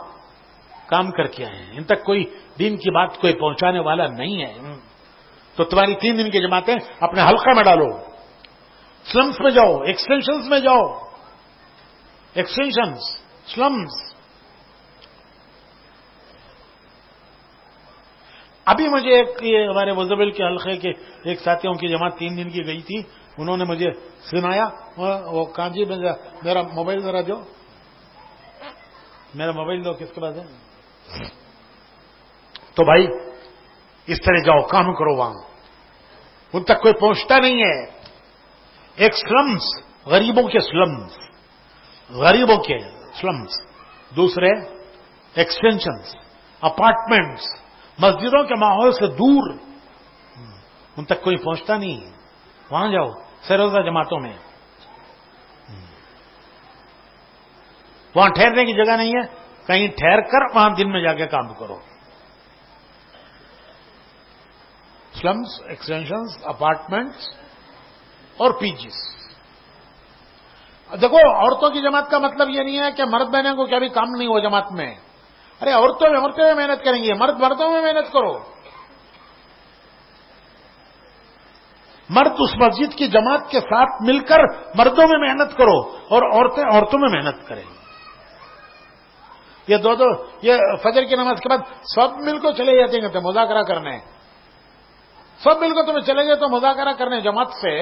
کام کر کے آئیں. ان تک کوئی دین کی بات کوئی پہنچانے والا نہیں ہے. تو تمہاری 3 دن کی جماعتیں اپنے حلقے میں ڈالو. سلمس میں جاؤ، ایکسٹینشنز میں جاؤ. Extensions, slums. ابھی مجھے یہ ہمارے مزبل کے حلقے کے ایک ساتھیوں کی جماعت 3 دن کی گئی تھی. انہوں نے مجھے سنایا. وہ کانجی میں میرا موبائل ذرا دو، میرا موبائل دو. کس کے پاس ہے؟ تو بھائی اس طرح جاؤ، کام کرو. وہاں ان تک کوئی پہنچتا نہیں ہے. ایک سلمز، غریبوں کے سلمز، غریبوں کے سلمز. دوسرے ایکسٹینشنز، اپارٹمنٹس، مسجدوں کے ماحول سے دور. ان تک کوئی پہنچتا نہیں. وہاں جاؤ سروزہ جماعتوں میں. وہاں ٹھہرنے کی جگہ نہیں ہے، کہیں ٹھہر کر وہاں دن میں جا کے کام کرو. سلمز، ایکسٹینشنز، اپارٹمنٹس اور پی جیز. دیکھو عورتوں کی جماعت کا مطلب یہ نہیں ہے کہ مرد بہنوں کو کیا بھی کام نہیں ہو جماعت میں. ارے عورتوں میں محنت کریں گے، مرد مردوں میں محنت کرو. مرد اس مسجد کی جماعت کے ساتھ مل کر مردوں میں محنت کرو اور عورتیں عورتوں میں محنت کریں. یہ یہ فجر کی نماز کے بعد سب مل کو چلے جاتے ہیں مذاکرہ کرنے. سب مل کو تمہیں چلے گئے تو مذاکرہ کرنے جماعت سے.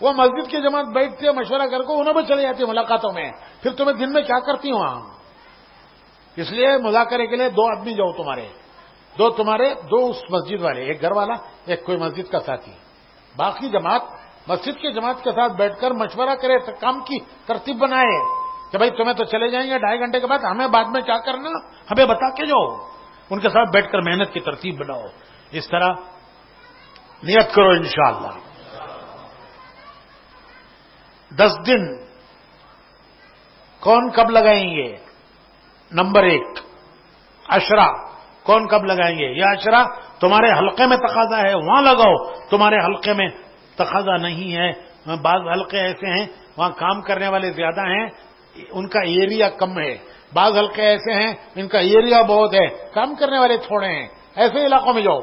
وہ مسجد کی جماعت بیٹھتی ہے مشورہ کر کے، انہوں بھی چلے جاتی ہے ملاقاتوں میں. پھر تمہیں دن میں کیا کرتی ہوں وہاں؟ اس لیے مذاکرے کے لیے 2 آدمی جاؤ. تمہارے 2 اس مسجد والے، ایک گھر والا، ایک کوئی مسجد کا ساتھی. باقی جماعت مسجد کی جماعت کے ساتھ بیٹھ کر مشورہ کرے، کام کی ترتیب بنائے کہ بھائی تمہیں تو چلے جائیں گے 2.5 گھنٹے کے بعد، ہمیں بعد میں کیا کرنا ہمیں بتا کے جاؤ. ان کے ساتھ بیٹھ کر محنت کی ترتیب بناؤ. اس طرح نیت کرو انشاءاللہ. 10 دن کون کب لگائیں گے؟ نمبر 1 عشرہ. کون کب لگائیں گے؟ یہ عشرہ تمہارے حلقے میں تقاضا ہے وہاں لگاؤ. تمہارے حلقے میں تقاضا نہیں ہے. بعض حلقے ایسے ہیں وہاں کام کرنے والے زیادہ ہیں، ان کا ایریا کم ہے. بعض حلقے ایسے ہیں ان کا ایریا بہت ہے، کام کرنے والے تھوڑے ہیں. ایسے علاقوں میں جاؤ.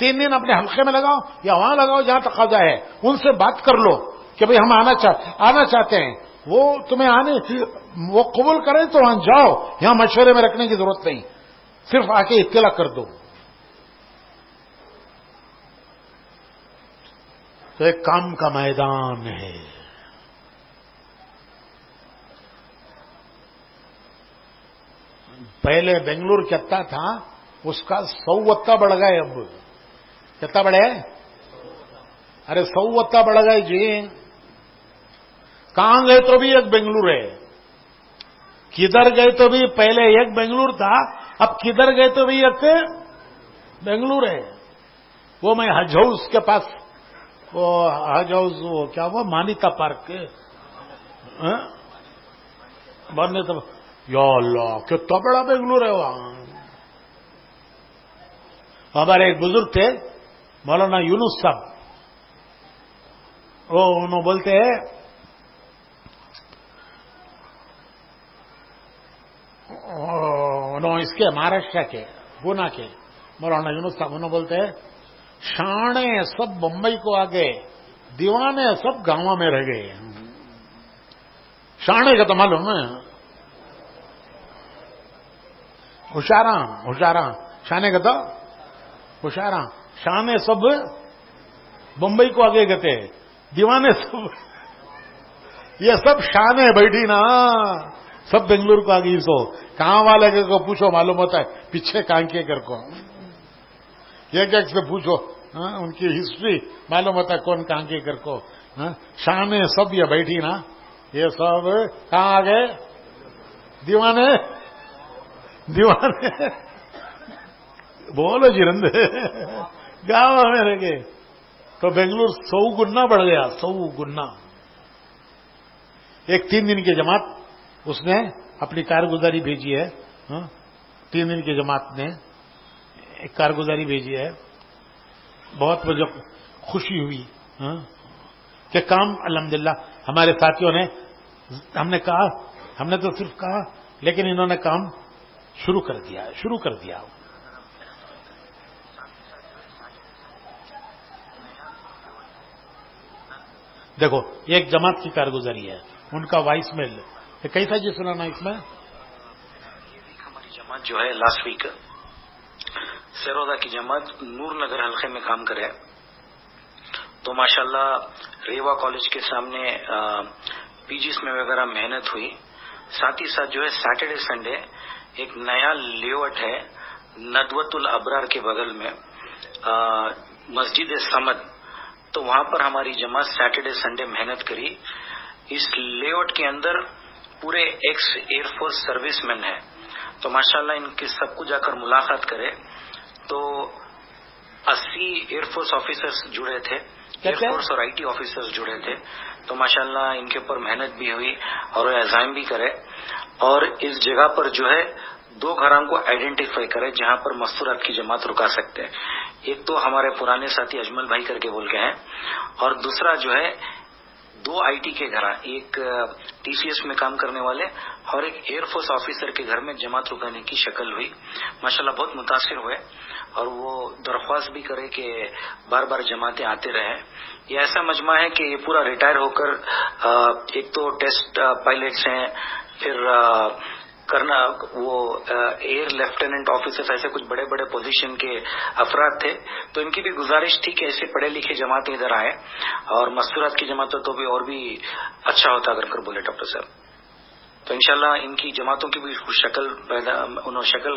3 دن اپنے حلقے میں لگاؤ یا وہاں لگاؤ جہاں تقاضا ہے. ان سے بات کر لو کہ بھئی ہم آنا چاہتے ہیں. وہ تمہیں آنے وہ قبول کریں تو وہاں جاؤ، یہاں مشورے میں رکھنے کی ضرورت نہیں، صرف آ کے اطلاع کر دو. تو ایک کام کا میدان ہے. پہلے بنگلور کتنا تھا اس کا 100 بڑھ گئے. اب کتنا بڑھے؟ ارے 100 بڑھ گئے جی. کہاں گئے تو بھی ایک بنگلور ہے، کدھر گئے تو بھی پہلے ایک بنگلور تھا، اب کدھر گئے تو بھی ایک بنگلور ہے. وہ میں حج ہاؤس کے پاس، وہ حج ہاؤس وہ کیا ہوا مانیتا پارک کے مانیتا، یا اللہ کتنا بڑا بنگلور ہے وہاں. ہمارے ایک بزرگ تھے مولانا یونس صاحب، وہ انہوں بولتے ہیں انہوں اس کے مہاراشٹر کے پونا کے مولانا یونس صاحب، انہوں بولتے ہیں شانے سب بمبئی کو آگے، دیوانے سب گاؤں میں رہ گئے. شانے کا تو معلوم ہے، ہوشیاراں شانے کا تو ہوشیاراں، شانے سب بمبئی کو آگے گئے، دیوانے سب یہ سب شانے بیٹھی نا سب بنگلور کو آگئی. سو کہاں والے کو پوچھو معلوم ہوتا ہے پیچھے کہاں کے کر کو، ایک ایک سے پوچھو ان کی ہسٹری معلوم ہوتا ہے کون کہاں کے کر کو. شانے سب یہ بیٹھی نا یہ سب کہاں آ گئے؟ دیوانے بولو جی رندے گاؤں میں رہ گئے. تو بنگلور 100 گنا بڑھ گیا، 100 گنا. ایک 3 دن کی جماعت اس نے اپنی کارگزاری بھیجی ہے. 3 دن کی جماعت نے ایک کارگزاری بھیجی ہے. بہت مجھے خوشی ہوئی کہ کام الحمدللہ ہمارے ساتھیوں نے، ہم نے کہا، ہم نے تو صرف کہا لیکن انہوں نے کام شروع کر دیا. دیکھو ایک جماعت کی کارگزاری ہے، ان کا وائس میل کیسا جی سنانا اس میں. ہماری جماعت جو ہے لاسٹ ویک سیرودا کی جماعت نور نگر حلقے میں کام کرے تو ماشاءاللہ ریوا کالج کے سامنے پی جیز میں وغیرہ محنت ہوئی. ساتھ ہی ساتھ جو ہے سیٹرڈے سنڈے ایک نیا لیوٹ ہے ندوۃ الابرار کے بغل میں مسجد سمد، تو وہاں پر ہماری جماعت سیٹرڈے سنڈے محنت کری. اس لیوٹ کے اندر پورے ایکس ایئر فورس سروس مین ہے، تو ماشاءاللہ ان کے سب کو جا کر ملاقات کرے تو 80 ایئر فورس آفیسرز جڑے تھے، ایئر فورس اور آئی ٹی آفیسرز جڑے تھے. تو ماشاءاللہ ان کے اوپر محنت بھی ہوئی اور وہ عزائم بھی کرے. اور اس جگہ پر جو ہے 2 گھروں کو آئیڈینٹیفائی کرے جہاں پر مستورات کی جماعت رکا سکتے ہیں. ایک تو ہمارے پرانے ساتھی اجمل بھائی کر کے بول کے ہیں، اور دوسرا جو ہے 2 آئی ٹی کے گھر، ایک ٹی سی ایس میں کام کرنے والے اور ایک ایئر فورس آفیسر کے گھر میں جماعت رکانے کی شکل ہوئی. ماشاءاللہ بہت متاثر ہوئے اور وہ درخواست بھی کرے کہ بار بار جماعتیں آتے رہیں. یہ ایسا مجمع ہے کہ یہ پورا ریٹائر ہو کر ایک تو ٹیسٹ پائلٹس ہیں، پھر کرنا وہ ایئر لیفٹیننٹ آفیسر، ایسے کچھ بڑے بڑے پوزیشن کے افراد تھے. تو ان کی بھی گزارش تھی کہ ایسے پڑھے لکھے جماعتیں ادھر آئے اور مستورات کی جماعتوں تو بھی اور بھی اچھا ہوتا اگر کر بولے ڈاکٹر صاحب. تو انشاءاللہ ان کی جماعتوں کی بھی شکل انہوں شکل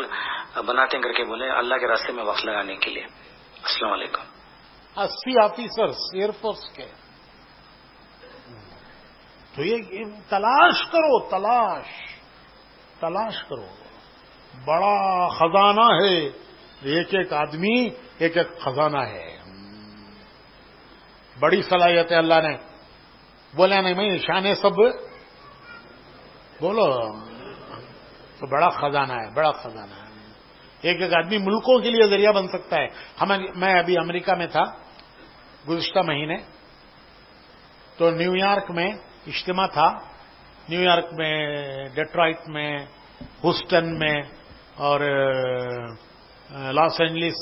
بناتے ہیں کر کے بولے اللہ کے راستے میں وقت لگانے کے لیے. السلام علیکم. 80 آفیسرز ایئر فورس کے، تو یہ تلاش کرو، تلاش کرو. بڑا خزانہ ہے، ایک ایک آدمی ایک ایک خزانہ ہے. بڑی صلاحیت ہے اللہ نے. بولے نہیں میں شان سب بولو، تو بڑا خزانہ ہے، بڑا خزانہ ہے. ایک ایک آدمی ملکوں کے لیے ذریعہ بن سکتا ہے. میں ابھی امریکہ میں تھا گزشتہ مہینے، تو نیو یارک میں اجتماع تھا. نیو یارک میں، ڈیٹرائٹ میں، ہوسٹن میں اور لاس اینجلس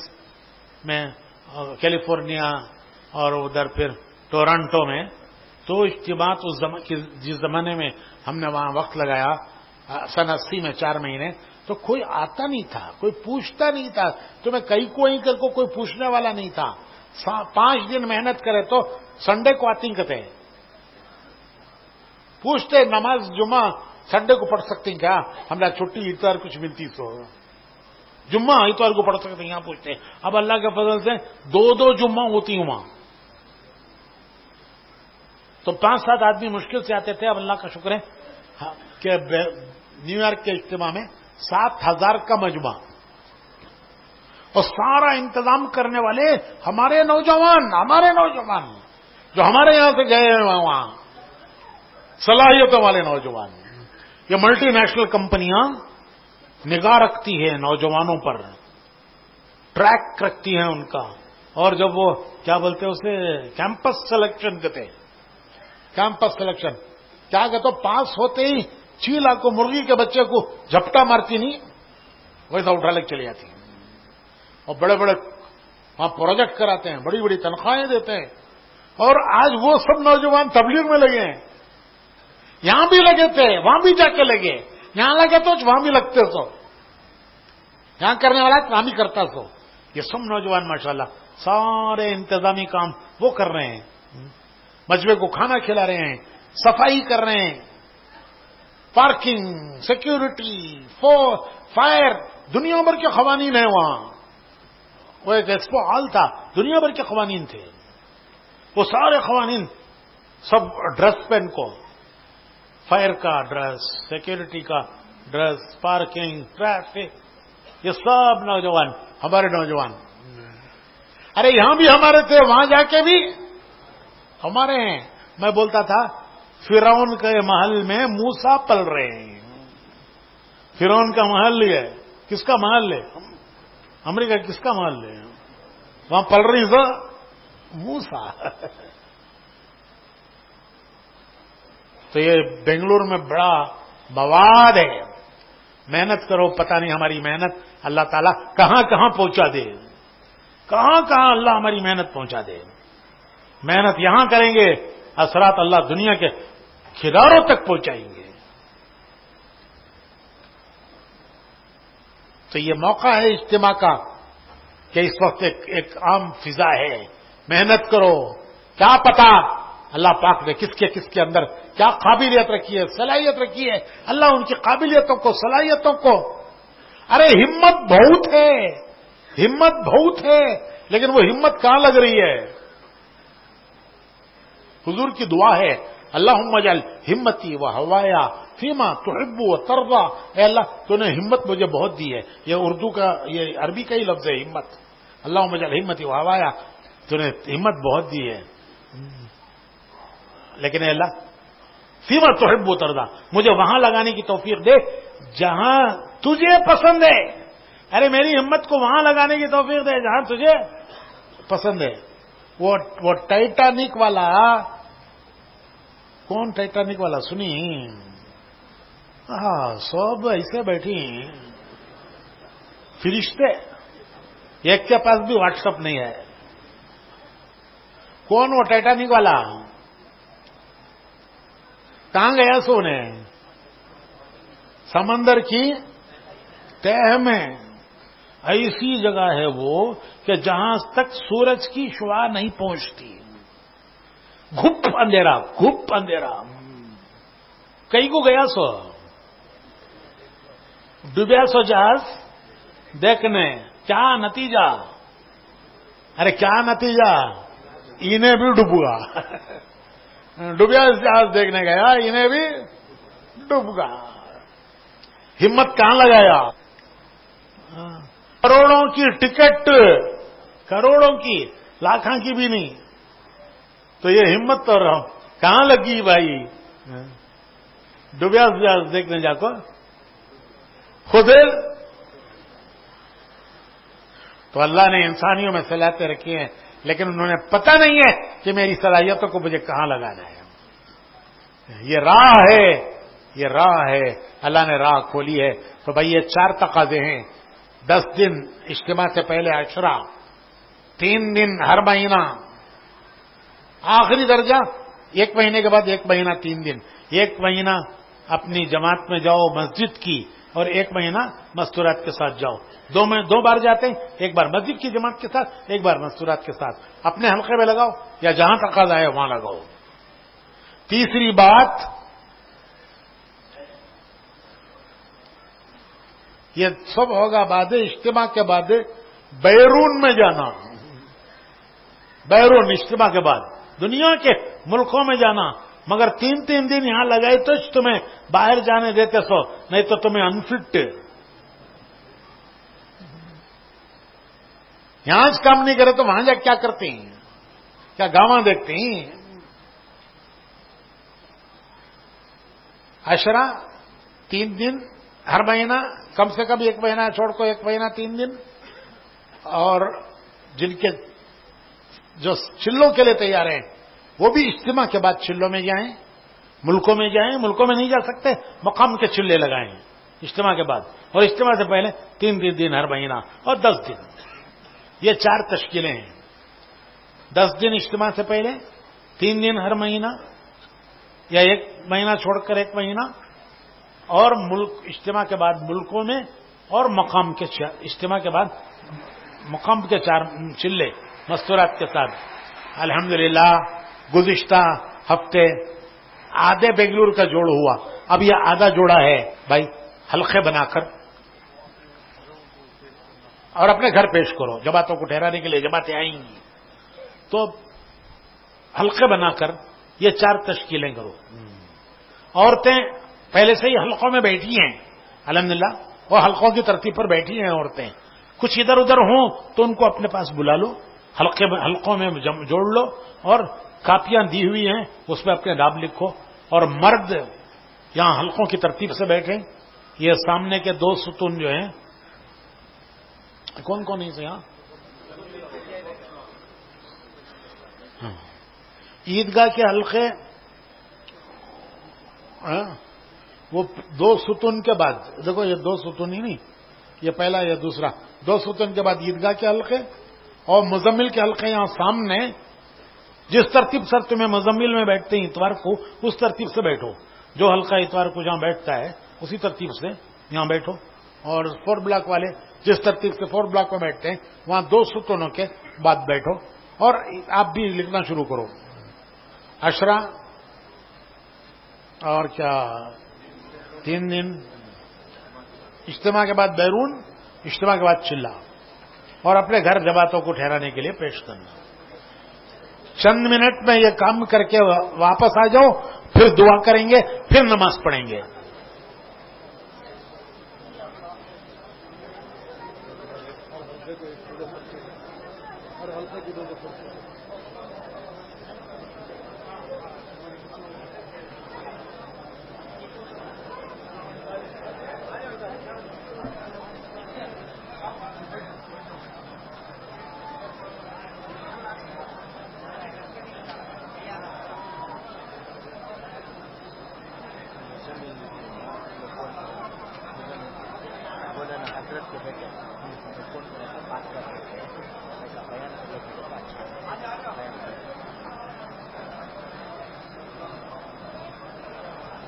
میں، کیلیفورنیا اور ادھر پھر ٹورنٹو میں تو اجتماع جس زمانے میں ہم نے وہاں وقت لگایا سن 80 میں 4 مہینے، تو کوئی آتا نہیں تھا، کوئی پوچھتا نہیں تھا، تو میں کئی کو کوئی پوچھنے والا نہیں تھا. 5 دن محنت کرے تو سنڈے کو آتی کہتے پوچھتے نماز جمعہ سنڈے کو پڑھ سکتے ہیں کیا؟ ہمارا چھٹی اتوار کچھ ملتی سو جمعہ اتوار کو پڑھ سکتے ہیں، یہاں پوچھتے ہیں. اب اللہ کے فضل سے 2 جمعہ ہوتی ہوں وہاں، تو 5-7 آدمی مشکل سے آتے تھے. اب اللہ کا شکر ہے کہ نیو یارک کے اجتماع میں 7,000 کا مجمع، اور سارا انتظام کرنے والے ہمارے نوجوان جو ہمارے یہاں سے گئے ہیں وہاں، صلاحیتوں والے نوجوان. یہ ملٹی نیشنل کمپنیاں نگاہ رکھتی ہیں نوجوانوں پر، ٹریک رکھتی ہیں ان کا. اور جب وہ کیا بولتے ہیں اسے کیمپس سلیکشن کہتے ہیں، کیمپس سلیکشن کیا کہتے، پاس ہوتے ہی چیلا کو مرغی کے بچے کو جھپٹا مارتی نہیں ویسا اٹھا لے چلی جاتی ہیں. اور بڑے بڑے وہاں پروجیکٹ کراتے ہیں، بڑی بڑی تنخواہیں دیتے ہیں. اور آج وہ سب نوجوان تبلیغ میں لگے ہیں. یہاں بھی لگے تھے، وہاں بھی جا کے لگے، یہاں لگے تو وہاں بھی لگتے سو، یہاں کرنے والا وہاں بھی کرتا سو. یہ سب نوجوان ماشاءاللہ سارے انتظامی کام وہ کر رہے ہیں، مجمع کو کھانا کھلا رہے ہیں، صفائی کر رہے ہیں، پارکنگ، سیکیورٹی، فائر، دنیا بھر کے قوانین ہیں وہاں. وہ ایک ایکسپو ہال تھا، دنیا بھر کے قوانین تھے. وہ سارے قوانین سب ڈریس پہن کو، فائر کا ڈریس، سیکیورٹی کا ڈریس، پارکنگ، ٹریفک، یہ سب نوجوان ہمارے نوجوان. ارے یہاں بھی ہمارے تھے، وہاں جا کے بھی ہمارے ہیں. میں بولتا تھا فرعون کے محل میں موسیٰ پل رہے ہیں. فرعون کا محل ہے، کس کا محل ہے؟ امریکہ کس کا محل ہے؟ وہاں پل رہی سو موسیٰ. تو یہ بنگلور میں بڑا مواد ہے. محنت کرو، پتہ نہیں ہماری محنت اللہ تعالیٰ کہاں کہاں پہنچا دے، کہاں کہاں اللہ ہماری محنت پہنچا دے. محنت یہاں کریں گے، اثرات اللہ دنیا کے کناروں تک پہنچائیں گے. تو یہ موقع ہے اجتماع کا کہ اس وقت ایک عام فضا ہے. محنت کرو، کیا پتا اللہ پاک نے کس کے اندر کیا قابلیت رکھی ہے، صلاحیت رکھی ہے. اللہ ان کی قابلیتوں کو، صلاحیتوں کو، ارے ہمت بہت ہے، لیکن وہ ہمت کہاں لگ رہی ہے؟ حضور کی دعا ہے اللہم اجعل ہمتی و ہوایا فیما تحب و ترضا. اے اللہ تو نے ہمت مجھے بہت دی ہے. یہ اردو کا، یہ عربی کا ہی لفظ ہے ہمت. اللہم اجعل ہمتی و ہوایا، تو نے ہمت بہت دی ہے، لیکن اے اللہ فیما تحب و ترضا، مجھے وہاں لگانے کی توفیق دے جہاں تجھے پسند ہے. ارے میری ہمت کو وہاں لگانے کی توفیق دے جہاں تجھے پسند ہے. وہ ٹائٹینک والا، کون ٹائٹینک والا سنی؟ سب ایسے بیٹھی فرشتے، ایک کے پاس بھی واٹس ایپ نہیں ہے. کون وہ ٹائٹینک والا؟ کہاں گیا سونے؟ سمندر کی تہ میں. ایسی جگہ ہے وہ کہ جہاں تک سورج کی شعاع نہیں پہنچتی. گھپ اندھیرا. کئی کو گیا سو، ڈوبیا سو جہاز دیکھنے، کیا نتیجہ؟ ارے کیا نتیجہ؟ انہیں بھی ڈوبا. ڈوبیا جہاز دیکھنے گیا، انہیں بھی ڈوب گا. ہمت کہاں لگایا؟ کروڑوں کی ٹکٹ، کروڑوں کی، لاکھاں کی بھی نہیں. تو یہ ہمت تو کہاں لگی بھائی؟ ڈوبیا جہاز دیکھنے جا کو خود. تو اللہ نے انسانیوں میں صلاحیتیں رکھی ہیں، لیکن انہوں نے پتہ نہیں ہے کہ میری صلاحیتوں کو مجھے کہاں لگانا ہے. یہ راہ ہے، اللہ نے راہ کھولی ہے. تو بھائی یہ 4 تقاضے ہیں. 10 دن اجتماع سے پہلے عشرہ، 3 دن ہر مہینہ، آخری درجہ ایک مہینے کے بعد 1 مہینہ 3 دن، 1 مہینہ اپنی جماعت میں جاؤ مسجد کی، اور 1 مہینہ مستورات کے ساتھ جاؤ. 2 بار جاتے ہیں، ایک بار مسجد کی جماعت کے ساتھ، ایک بار مستورات کے ساتھ. اپنے حلقے میں لگاؤ یا جہاں تقاضا ہے وہاں لگاؤ. تیسری بات، یہ سب ہوگا بعد اجتماع کے بعد بیرون میں جانا. بیرون اجتماع کے بعد دنیا کے ملکوں میں جانا، مگر 3 دن یہاں لگائے تو تمہیں باہر جانے دیتے سو، نہیں تو تمہیں انفٹ. یہاں سے کام نہیں کرے تو وہاں جا کیا کرتے ہیں؟ کیا گاواں دیکھتے ہیں؟ عشرہ 3 دن ہر مہینہ، کم سے کم 1 مہینہ چھوڑ کو 1 مہینہ 3 دن. اور جن کے جو چلوں کے لیے تیار ہیں وہ بھی اجتماع کے بعد چلوں میں جائیں، ملکوں میں جائیں. ملکوں میں نہیں جا سکتے، مقام کے چلے لگائیں اجتماع کے بعد، اور اجتماع سے پہلے 3 دن ہر مہینہ اور 10 دن. یہ 4 تشکیلیں ہیں. 10 دن اجتماع سے پہلے، 3 دن ہر مہینہ یا 1 مہینہ چھوڑ کر 1 مہینہ، اور ملک اجتماع کے بعد ملکوں میں، اور مقام کے اجتماع کے بعد مقام کے 4 چلے مستورات کے ساتھ. الحمدللہ گزشتہ ہفتے آدھے بنگلور کا جوڑ ہوا، اب یہ آدھا جوڑا ہے بھائی حلقے بنا کر، اور اپنے گھر پیش کرو. جماعتوں کو ٹھہرانے کے لیے جماعتیں آئیں گی تو حلقے بنا کر یہ 4 تشکیلیں کرو. عورتیں پہلے سے ہی حلقوں میں بیٹھی ہیں، الحمدللہ وہ حلقوں کی ترتیب پر بیٹھی ہیں. عورتیں کچھ ادھر ادھر ہوں تو ان کو اپنے پاس بلا لو، حلقوں میں جوڑ لو، اور کاپیاں دی ہوئی ہیں اس پہ اپنے نام لکھو. اور مرد یہاں حلقوں کی ترتیب سے بیٹھیں. یہ سامنے کے 2 ستون جو ہیں، کون کون ہے یہاں؟ عیدگاہ کے حلقے، وہ 2 ستون کے بعد، دیکھو یہ 2 ستون ہی نہیں، یہ پہلا یہ دوسرا، 2 ستون کے بعد عیدگاہ کے حلقے اور مزمل کے حلقے یہاں سامنے. جس ترتیب سے تمہیں مزمل میں بیٹھتے ہیں اتوار کو، اس ترتیب سے بیٹھو. جو حلقہ اتوار کو جہاں بیٹھتا ہے اسی ترتیب سے یہاں بیٹھو. اور 4 بلاک والے جس ترتیب سے 4 بلاک میں بیٹھتے ہیں وہاں 2 ستونوں کے بعد بیٹھو. اور آپ بھی لکھنا شروع کرو، عشرہ اور کیا 3 دن اجتماع کے بعد بیرون، اجتماع کے بعد چلا، اور اپنے گھر جماعتوں کو ٹھہرانے کے لیے پیش کرنا. چند منٹ میں یہ کام کر کے واپس آ جاؤ، پھر دعا کریں گے، پھر نماز پڑھیں گے.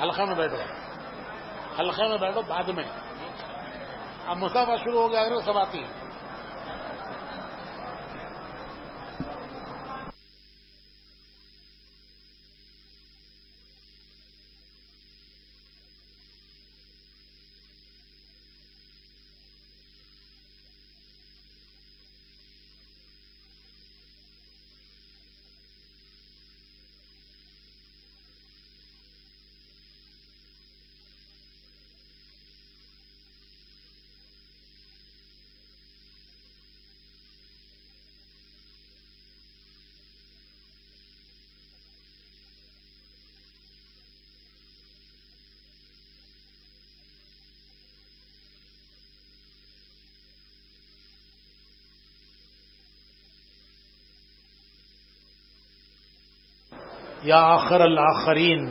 حلقے میں بیٹھو، حلقے میں بیٹھو. بعد میں اب مسافہ شروع ہو گیا اگر سب آتی ہیں. یا آخر الآخرین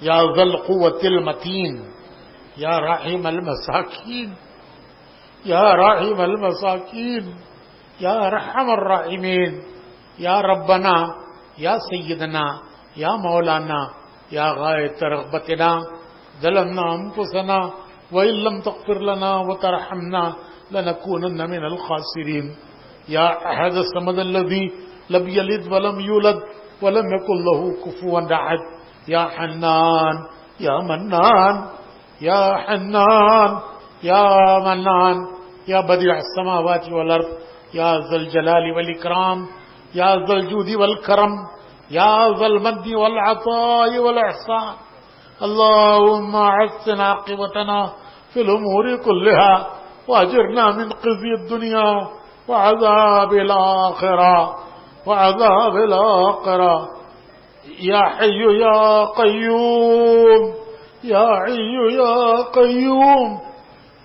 یا ذا القوة المتین یا رحیم المساکین یا رحیم المساکین یا ارحم الراحمین یا ربنا یا سیدنا یا مولانا یا غایت رغبتنا ظلمنا انفسنا وإن لم تغفر لنا وترحمنا لنكونن من الخاسرین یا احد الصمد الذی لم یلد ولم یولد ولم يكن له كفوا احد یا حنان یا منان یا حنان یا منان یا بدیع السماوات والارض یا ذا الجلال والاکرام یا ذا الجود والکرم یا ذا المد والعطاء والاحسان اللهم احسن عاقبتنا في الامور كلها واجرنا من خزي الدنيا وعذاب الاخره وعذاب الآخرة يا حي يا قيوم يا حي يا قيوم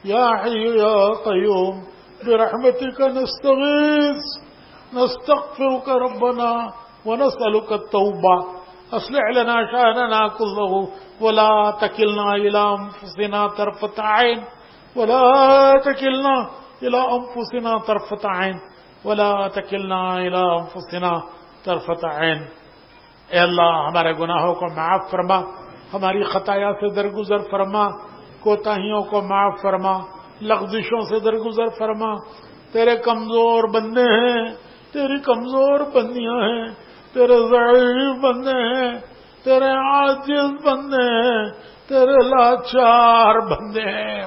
يا حي يا قيوم برحمتك نستغيث نستغفرك ربنا ونسألك التوبة أصلح لنا شأننا كله ولا تكلنا إلى أنفسنا طرفة عين ولا تكلنا إلى أنفسنا طرفة عين ولا تکلنا الى انفسنا طرفۃ عین. اے اللہ ہمارے گناہوں کو معاف فرما، ہماری خطایا سے درگزر فرما، کوتاہیوں کو معاف فرما، لغزشوں سے درگزر فرما. تیرے کمزور بندے ہیں، تیری کمزور بندیاں ہیں، تیرے ضعیف بندے ہیں، تیرے عاجز بندے ہیں، تیرے لاچار بندے ہیں.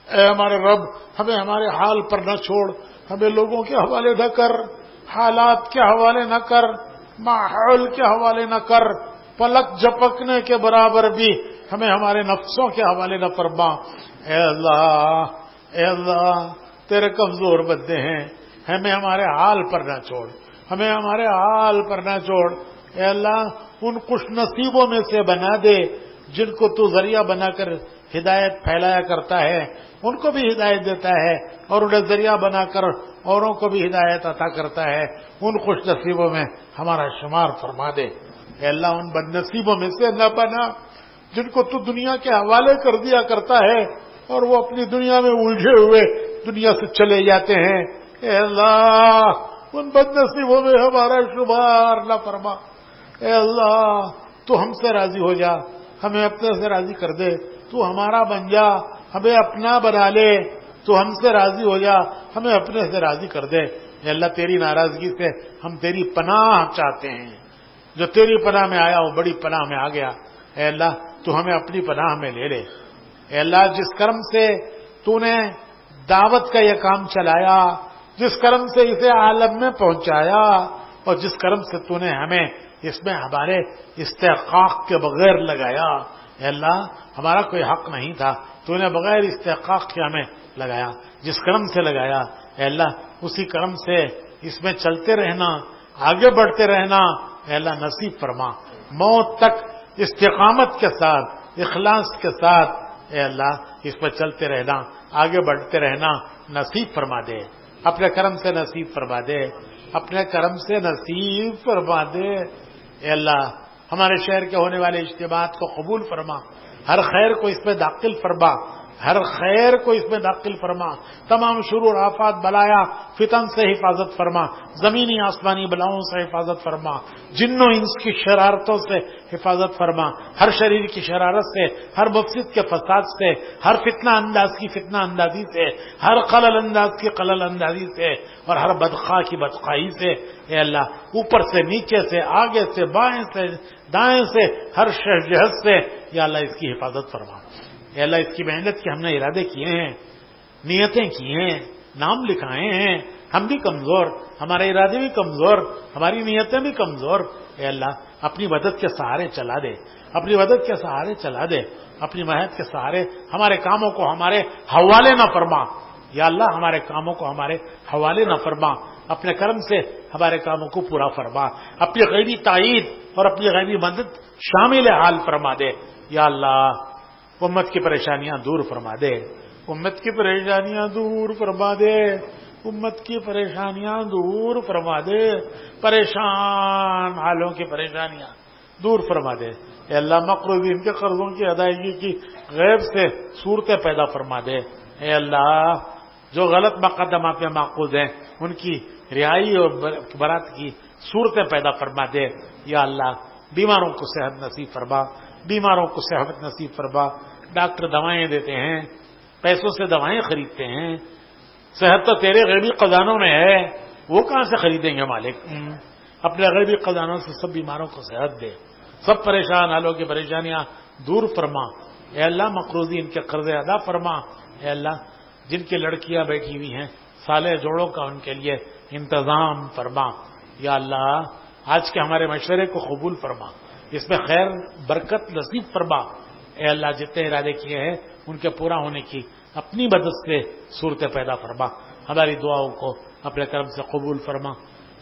اے ہمارے رب ہمیں ہمارے حال پر نہ چھوڑ، ہمیں لوگوں کے حوالے نہ کر، حالات کے حوالے نہ کر، ماحول کے حوالے نہ کر، پلک جھپکنے کے برابر بھی ہمیں ہمارے نفسوں کے حوالے نہ فرما. اے اللہ تیرے کمزور بندے ہیں، ہمیں ہمارے حال پر نہ چھوڑ، ہمیں ہمارے حال پر نہ چھوڑ. اے اللہ ان خوش نصیبوں میں سے بنا دے جن کو تو ذریعہ بنا کر ہدایت پھیلایا کرتا ہے، ان کو بھی ہدایت دیتا ہے اور انہیں ذریعہ بنا کر اوروں کو بھی ہدایت عطا کرتا ہے. ان خوش نصیبوں میں ہمارا شمار فرما دے. اے اللہ ان بد نصیبوں میں سے نہ بنا جن کو تو دنیا کے حوالے کر دیا کرتا ہے اور وہ اپنی دنیا میں الجھے ہوئے دنیا سے چلے جاتے ہیں. اے اللہ ان بد نصیبوں میں ہمارا شمار نہ فرما. اے اللہ تو ہم سے راضی ہو جا، ہمیں اپنے سے راضی کر دے، تو ہمارا بن جا، ہمیں اپنا بنا لے، تو ہم سے راضی ہو جا، ہمیں اپنے سے راضی کر دے. اے اللہ تیری ناراضگی سے ہم تیری پناہ چاہتے ہیں، جو تیری پناہ میں آیا وہ بڑی پناہ میں آ گیا. اے اللہ تو ہمیں اپنی پناہ میں لے لے. اے اللہ جس کرم سے تو نے دعوت کا یہ کام چلایا، جس کرم سے اسے عالم میں پہنچایا، اور جس کرم سے تو نے ہمیں اس میں ہمارے استحقاق کے بغیر لگایا. اے اللہ ہمارا کوئی حق نہیں تھا، تو نے بغیر استحقاق کے ہمیں لگایا. جس کرم سے لگایا اے اللہ اسی کرم سے اس میں چلتے رہنا، آگے بڑھتے رہنا اے اللہ نصیب فرما. موت تک استقامت کے ساتھ، اخلاص کے ساتھ اے اللہ اس پر چلتے رہنا، آگے بڑھتے رہنا نصیب فرما دے. اپنے کرم سے نصیب فرما دے، اپنے کرم سے نصیب فرما دے. اے اللہ ہمارے شہر کے ہونے والے اجتماعات کو قبول فرما، ہر خیر کو اس میں داخل فرما، ہر خیر کو اس میں داخل فرما، تمام شرور آفات بلایا فتن سے حفاظت فرما، زمینی آسمانی بلاؤں سے حفاظت فرما، جنوں انس کی شرارتوں سے حفاظت فرما، ہر شریر کی شرارت سے، ہر مفسد کے فساد سے، ہر فتنہ انداز کی فتنہ اندازی سے، ہر خلل انداز کی خلل اندازی سے، اور ہر بدخواہ کی بدخواہی سے اے اللہ، اوپر سے نیچے سے، آگے سے بائیں سے دائیں سے، ہر جہت سے یا اللہ اس کی حفاظت فرما۔ اے اللہ اس کی محنت کے ہم نے ارادے کیے ہیں، نیتیں کی ہیں، نام لکھائے ہیں، ہم بھی کمزور، ہمارے ارادے بھی کمزور، ہماری نیتیں بھی کمزور، اے اللہ اپنی مدد کے سہارے چلا دے، اپنی مدد کے سہارے چلا دے، اپنی مدد کے سہارے ہمارے کاموں کو ہمارے حوالے نہ فرما، یا اللہ ہمارے کاموں کو ہمارے حوالے نہ فرما، اپنے کرم سے ہمارے کاموں کو پورا فرما، اپنی غیبی تائید اور اپنی غیبی مدد شامل حال فرما دے، یا اللہ امت کی پریشانیاں دور فرما دے، امت کی پریشانیاں دور فرما دے، امت کی پریشانیاں دور فرما دے، پریشان حالوں کی پریشانیاں دور فرما دے، اے اللہ مقروضین کے قرضوں کی ادائیگی کی غیب سے صورتیں پیدا فرما دے، اے اللہ جو غلط مقدمات میں ماخوذ ہیں ان کی رہائی اور برات کی صورتیں پیدا فرما دے، یا اللہ بیماروں کو صحت نصیب فرما، بیماروں کو صحت نصیب فرما، ڈاکٹر دوائیں دیتے ہیں، پیسوں سے دوائیں خریدتے ہیں، صحت تو تیرے غیبی خزانوں میں ہے، وہ کہاں سے خریدیں گے مالک؟ اپنے غیبی خزانوں سے سب بیماروں کو صحت دے، سب پریشان حالوں کی پریشانیاں دور فرما، اے اللہ مقروضین کے قرض ادا فرما، اے اللہ جن کی لڑکیاں بیٹھی ہوئی ہیں صالح جوڑوں کا ان کے لیے انتظام فرما، یا اللہ آج کے ہمارے مشورے کو قبول فرما، اس میں خیر برکت نصیب فرما، اے اللہ جتنے ارادے کیے ہیں ان کے پورا ہونے کی اپنی مدد سے صورتیں پیدا فرما، ہماری دعاؤں کو اپنے کرم سے قبول فرما،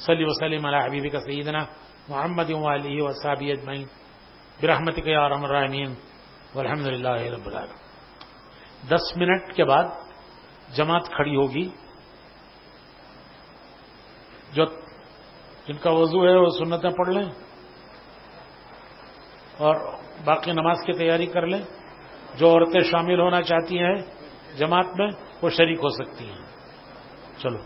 صلی وسلم علی حبیبک سیدنا محمد وآلہ وصحبہ اجمعین برحمتک یا ارحم الراحمین والحمد للہ رب العالمین۔ 10 منٹ کے بعد جماعت کھڑی ہوگی، جو جن کا وضو ہے وہ سنتیں پڑھ لیں اور باقی نماز کی تیاری کر لیں، جو عورتیں شامل ہونا چاہتی ہیں جماعت میں وہ شریک ہو سکتی ہیں، چلو۔